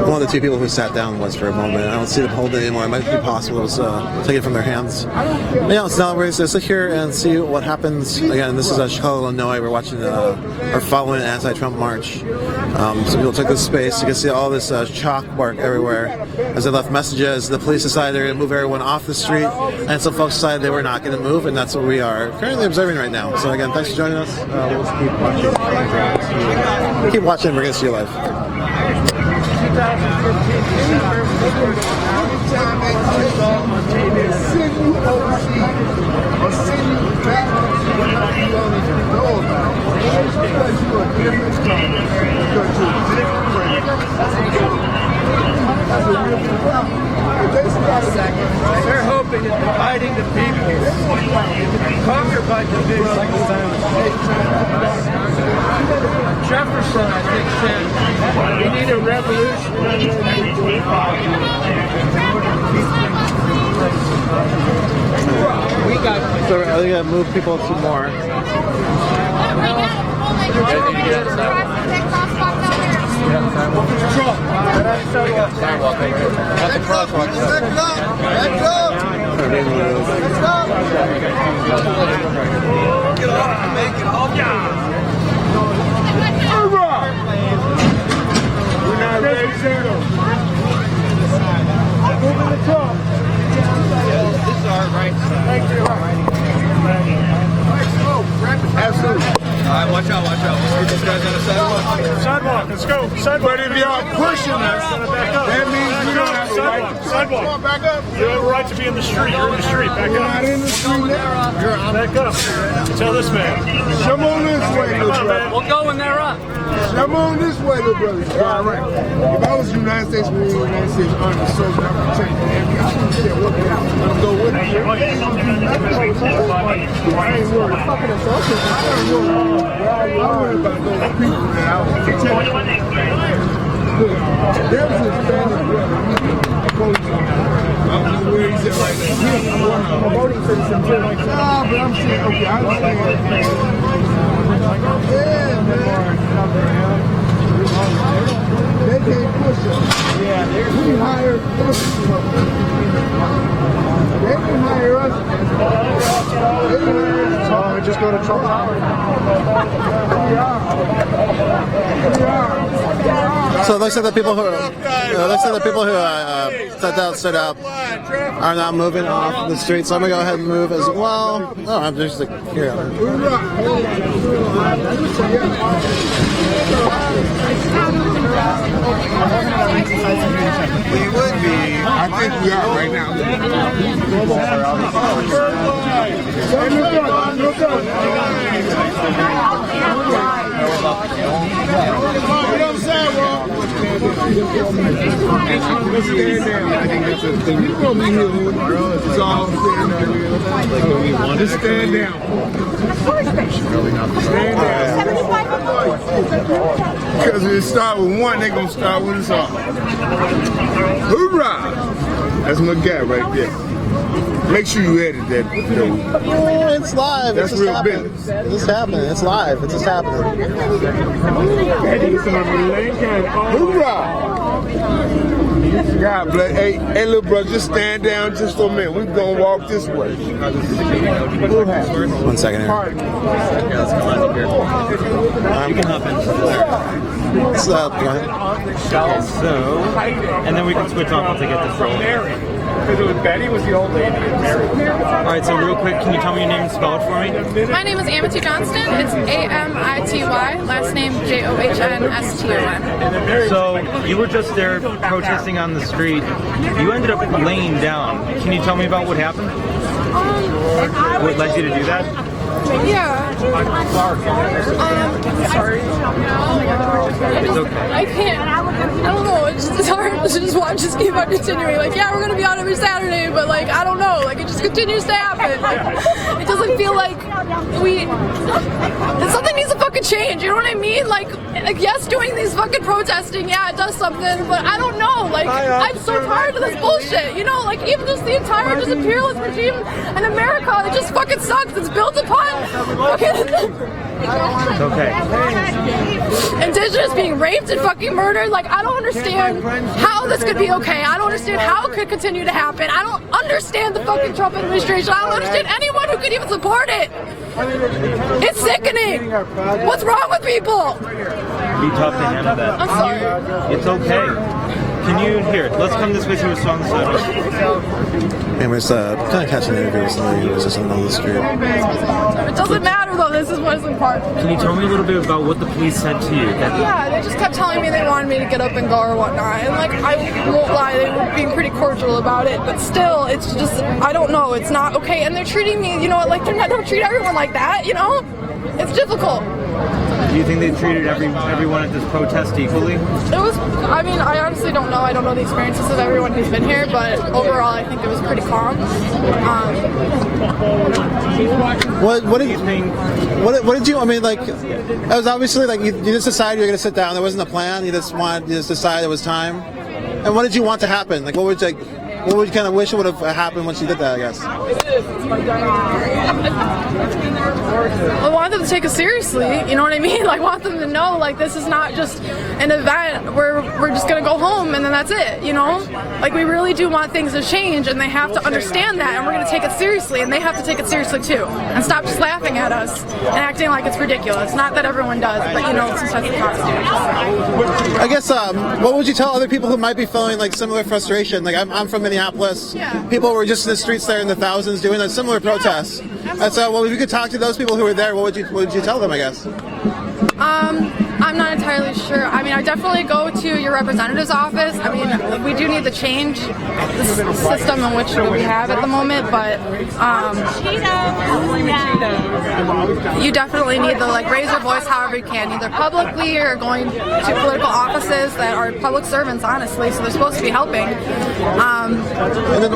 One of the two people who sat down was for a moment. I don't see them holding it anymore. It might be possible it was taken from their hands. But yeah, so now we're going to sit here and see what happens. Again, this is Chicago, Illinois. We're watching or following an anti-Trump march. Some people took this space. You can see all this chalk mark everywhere. As they left messages, the police decided they're going to move everyone off the street, and some folks decided they were not going to move, and that's what we are currently observing right now. So again, thanks for joining us. We'll just keep watching. Keep watching. We're going to see you live. They're hoping that dividing the people conquered by division. Jefferson, I think, said we need a revolution. So we're going to move people to more. Absolutely. All right, watch out, watch out. Sidewalk, let's go. Sidewalk. But if y'all pushing us, that means we don't have a right. Sidewalk. Back up. You have a right to be in the street. You're in the street. Back We're up. not in the street now. Back up. Tell this man. Come on this way, little brother. We'll go when they're up. Come on this way, little brother. All right. If I was United States Marine, United States Army soldier, I would protect the enemy. I wouldn't say what the hell. I'm go with it. I ain't worried. I'm worried about those people that I was protecting. There was a Spanish brother. I don't know where he's at right now. I'm a voting citizen too. Nah, but I'm saying, okay, I understand. Yeah, man. They can't push us. Yeah, we hire us. They can hire us. We just go to Trump Tower. So it looks like the people who stood up are now moving off the street. So I'm gonna go ahead and move as well. Oh, I'm just like here. We would be. I think we are right now. Just stand down. Because if it start with one, they're going to start with us all. Hoorah! That's my guy right there. Make sure you edit that. Oh, it's live. That's it's real happening. business. It's just happening. It's live. It's just happening. Hoorah! God bless. Hey, little brother, just stand down just for a minute. We're going to walk this way. 1 second here. You can hop in. Go ahead. So, and then we can switch off once I get this rolling. Because it was Betty was the old lady and Mary. Alright, so real quick, can you tell me your name and spell it for me? My name is Amity Johnston. It's Amity. Last name Johnston. So, you were just there protesting on the street. You ended up laying down. Can you tell me about what happened? What led you to do that? Yeah. Sorry. It's okay. I can't. I don't know. It's hard to just watch this keep on continuing. Like, yeah, we're gonna be on every Saturday, but like, I don't know. Like, it just continues to happen. Like, it doesn't feel like something needs to fucking change. You know what I mean? Like yes, doing these fucking protesting, yeah, it does something, but I don't know. Like, I'm so tired of this bullshit. You know, like even just the entire just imperialist regime in America, it just fucking sucks. It's built upon It's okay. Indigenous being raped and fucking murdered. Like, I don't understand how this could be okay. I don't understand how it could continue to happen. I don't understand the fucking Trump administration. I don't understand anyone who could even support it. It's sickening. What's wrong with people? Be tough to handle that. I'm sorry. It's okay. Can you hear? Let's come this way so it's on the side. And we're just kind of catching an interview with somebody who was just on the street. It doesn't matter though. This is what's important. Can you tell me a little bit about what the police said to you? Yeah, they just kept telling me they wanted me to get up and go or whatnot. And like, I won't lie, they were being pretty cordial about it. But still, it's just, I don't know, it's not okay. And they're treating me, you know, like they don't treat everyone like that, you know? It's difficult. Do you think they treated everyone at this protest equally? It was, I mean, I honestly don't know. I don't know the experiences of everyone who's been here, but overall, I think it was pretty calm. What did you? I mean, like, it was obviously like you just decided you were going to sit down. There wasn't a plan. You just decided it was time. And what did you want to happen? Like, what would you kind of wish would have happened once you did that? I guess. I want them to take it seriously, you know what I mean? Like, I want them to know, like, this is not just an event where we're just gonna go home and then that's it, you know? Like, we really do want things to change, and they have to understand that, and we're gonna take it seriously, and they have to take it seriously too, and stop just laughing at us and acting like it's ridiculous. Not that everyone does, but you know, sometimes it constitutes. I guess, what would you tell other people who might be feeling like similar frustration? Like, I'm from Minneapolis. Yeah. People were just in the streets there in the thousands doing a similar protest. And so, well, if you could talk to those people who were there, what would you tell them? I guess. I'm not entirely sure. I mean, I definitely go to your representative's office. I mean, we do need to change the system in which we have at the moment, but you definitely need to raise your voice however you can, either publicly or going to political offices that are public servants, honestly, so they're supposed to be helping. And then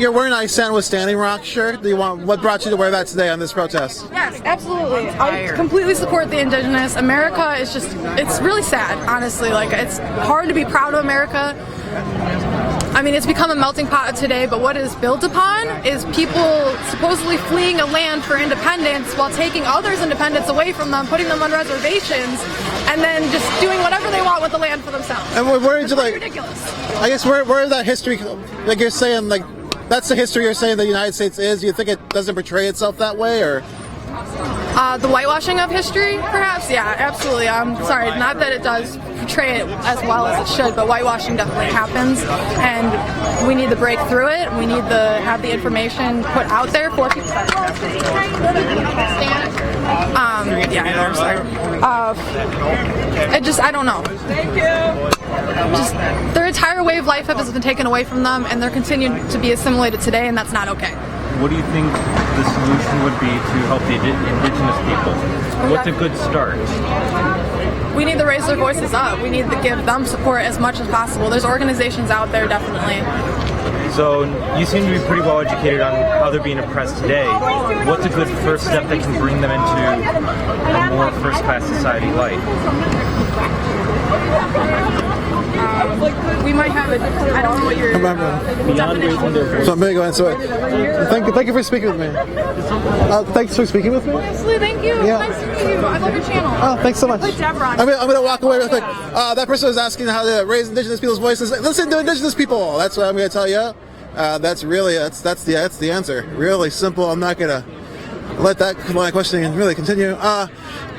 you're wearing a Stand with Standing Rock shirt. What brought you to wear that today on this protest? Yes, absolutely. I completely support the indigenous. America is it's really sad, honestly. It's hard to be proud of America. I mean, it's become a melting pot today, but what it is built upon is people supposedly fleeing a land for independence while taking others' independence away from them, putting them on reservations, and then just doing whatever they want with the land for themselves. And where did you ridiculous. I guess where that history, you're saying, that's the history you're saying the United States is? Do you think it doesn't portray itself that way, or? The whitewashing of history, perhaps? Yeah, absolutely. I'm sorry, not that it does portray it as well as it should, but whitewashing definitely happens, and we need to break through it. We need to have the information put out there for people. I'm sorry. I don't know. Thank you. Just their entire way of life has been taken away from them, and they're continuing to be assimilated today, and that's not okay. What do you think the solution would be to help the indigenous people? What's a good start? We need to raise their voices up. We need to give them support as much as possible. There's organizations out there, definitely. So you seem to be pretty well educated on how they're being oppressed today. What's a good first step that can bring them into a more first-class society life? We might have I don't know what you're... So I'm going to go answer it. Thank you for speaking with me. Thanks for speaking with me. Absolutely, thank you. Yeah. Nice to meet you. I love your channel. Oh, thanks so much. Like Deborah. I'm going to walk away real quick. That person was asking how to raise indigenous people's voices. Listen to indigenous people. That's what I'm going to tell you. That's the answer. Really simple. I'm not going to let that line of questioning really continue.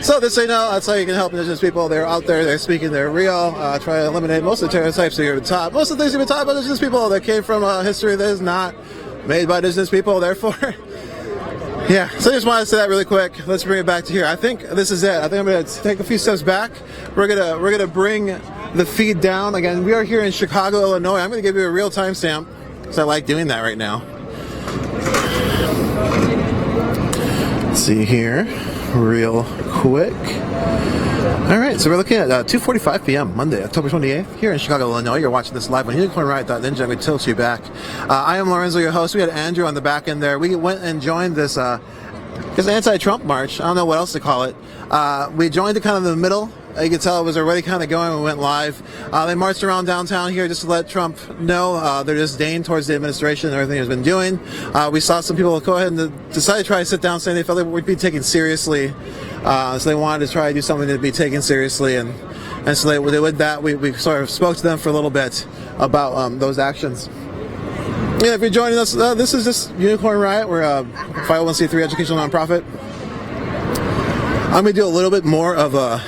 So this that's how you can help indigenous people. They're out there, they're speaking, they're real. Try to eliminate most of the stereotypes that you've been taught. Most of the things you've been taught by indigenous people that came from history that is not made by indigenous people. Therefore, yeah. So I just wanted to say that really quick. Let's bring it back to here. I think this is it. I think I'm going to take a few steps back. We're gonna bring the feed down again. We are here in Chicago, Illinois. I'm going to give you a real timestamp because I like doing that right now. Let's see here. Real quick. All right, so we're looking at 2:45 p.m. Monday, October 28th, here in Chicago, Illinois. You're watching this live on unicornriot.ninja. I'm going to tilt you back. I am Lorenzo, your host. We had Andrew on the back end there. We went and joined this anti-Trump march. I don't know what else to call it. We joined it kind of in the middle. You can tell it was already kind of going when we went live. They marched around downtown here just to let Trump know their disdain towards the administration and everything he's been doing. We saw some people go ahead and decide to try to sit down, saying they felt they would be taken seriously. So they wanted to try to do something to be taken seriously. And so they did that. We sort of spoke to them for a little bit about those actions. Yeah, if you're joining us, this is just Unicorn Riot. We're a 501c3 educational nonprofit. I'm going to do a little bit more of a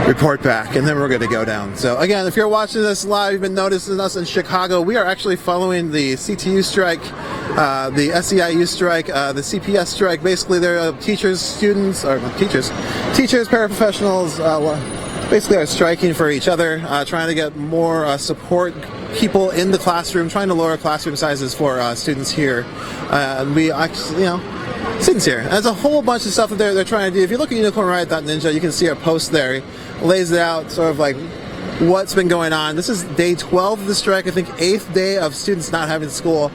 report back, and then we're going to go down. So again, if you're watching this live, you've been noticing us in Chicago. We are actually following the CTU strike, the SEIU strike, the CPS strike. Basically, they're teachers, paraprofessionals, basically are striking for each other, trying to get more support people in the classroom, trying to lower classroom sizes for students here. And we actually, students here. There's a whole bunch of stuff that they're trying to do. If you look at unicornriot.ninja, you can see our post there. It lays it out sort of like what's been going on. This is day 12 of the strike, I think 8th day of students not having school.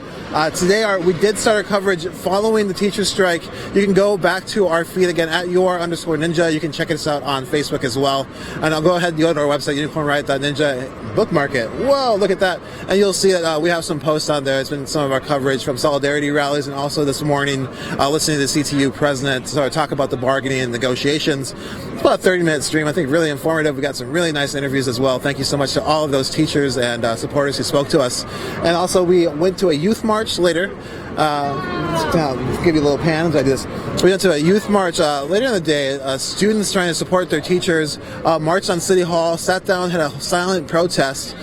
Today we did start our coverage following the teacher strike. You can go back to our feed again at @UR_ninja. You can check us out on Facebook as well. And I'll go ahead and go to our website, unicornriot.ninja, bookmark it. Whoa, look at that. And you'll see that we have some posts on there. It's been some of our coverage from solidarity rallies, and also this morning listening to the CTU president sort of talk about the bargaining and negotiations. It's about a 30-minute stream. I think really informative. We got some really nice interviews as well. Thank you so much to all of those teachers and supporters who spoke to us. And also we went to a youth march later. Give you a little pan like this. We went to a youth march later in the day. Students trying to support their teachers marched on City Hall, sat down, had a silent protest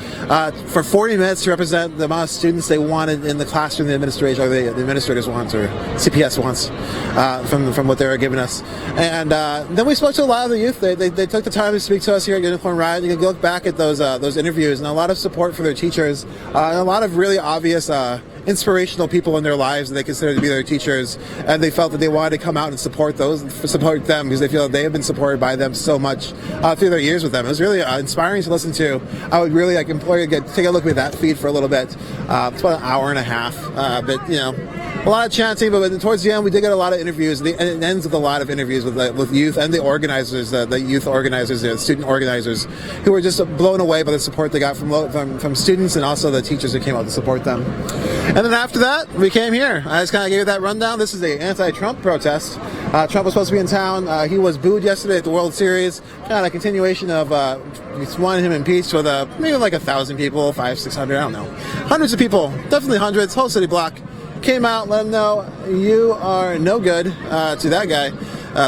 for 40 minutes to represent the amount of students they wanted in the classroom. The administration, or the administrators wants, or CPS wants, from what they were giving us. And then we spoke to a lot of the youth. They took the time to speak to us here at Unicorn Riot. You can look back at those interviews, and a lot of support for their teachers, and a lot of really obvious inspirational people in their lives that they consider to be their teachers, and they felt that they wanted to come out and support them because they feel that they have been supported by them so much through their years with them. It was really inspiring to listen to. I would really implore you to take a look at that feed for a little bit. It's about an hour and a half, but a lot of chanting. But towards the end, we did get a lot of interviews. It ends with a lot of interviews with youth and the organizers, the youth organizers, the student organizers, who were just blown away by the support they got from students and also the teachers who came out to support them. And then after that, we came here. I just kind of gave you that rundown. This is an anti-Trump protest. Trump was supposed to be in town. He was booed yesterday at the World Series. Kind of a continuation of just wanting him impeached with maybe like 1,000 people, 500, 600, I don't know. Hundreds of people, definitely hundreds, whole city block. Came out, let him know you are no good to that guy,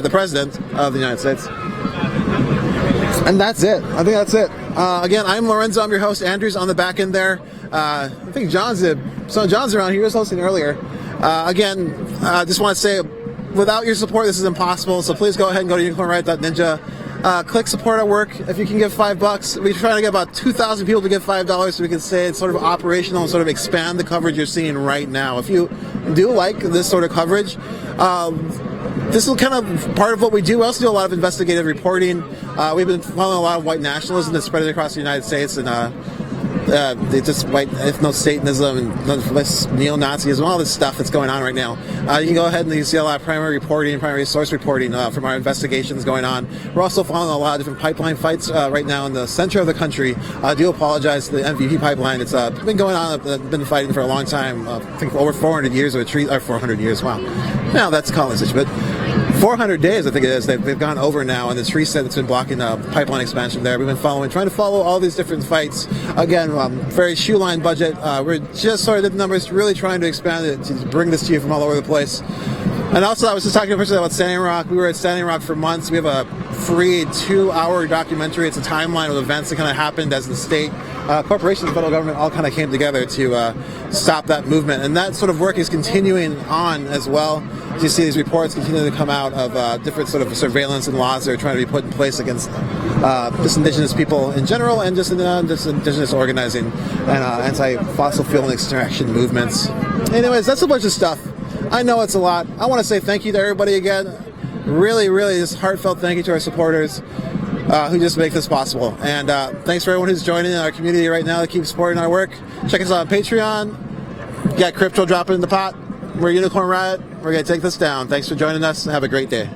the president of the United States. And that's it. I think that's it. Again, I'm Lorenzo. I'm your host. Andrew's on the back end there. I think John's around. He was hosting earlier. Again, just want to say, without your support, this is impossible. So please go ahead and go to unicornriot.ninja. Click support our work. If you can give $5, we're trying to get about 2,000 people to give $5 so we can say it's sort of operational and sort of expand the coverage you're seeing right now. If you do like this sort of coverage, this is kind of part of what we do. We also do a lot of investigative reporting. We've been following a lot of white nationalism that's spread across the United States, and just white ethno-Satanism and neo-Nazism, all this stuff that's going on right now. You can go ahead and you see a lot of primary source reporting from our investigations going on. We're also following a lot of different pipeline fights right now in the center of the country. I do apologize to the MVP pipeline. It's been going on, been fighting for a long time. I think over 400 years of a tree, or 400 years, wow. Now that's college, but 400 days, I think it is, they've gone over now, and the tree set that's been blocking the pipeline expansion there. We've been trying to follow all these different fights. Again, very shoe line budget. We're just sort of did the numbers, really trying to expand it, to bring this to you from all over the place. And also, I was just talking to a person about Standing Rock. We were at Standing Rock for months. We have a free 2-hour documentary. It's a timeline of events that kind of happened as the state, corporations, the federal government all kind of came together to stop that movement. And that sort of work is continuing on as well. As you see, these reports continue to come out of different sort of surveillance and laws that are trying to be put in place against just indigenous people in general, and just indigenous organizing and anti-fossil fuel and extraction movements. Anyways, that's a bunch of stuff. I know it's a lot. I want to say thank you to everybody again. Really, really, just heartfelt thank you to our supporters who just make this possible. And thanks for everyone who's joining our community right now to keep supporting our work. Check us out on Patreon. Got crypto dropping in the pot. We're Unicorn Riot. We're going to take this down. Thanks for joining us, and have a great day.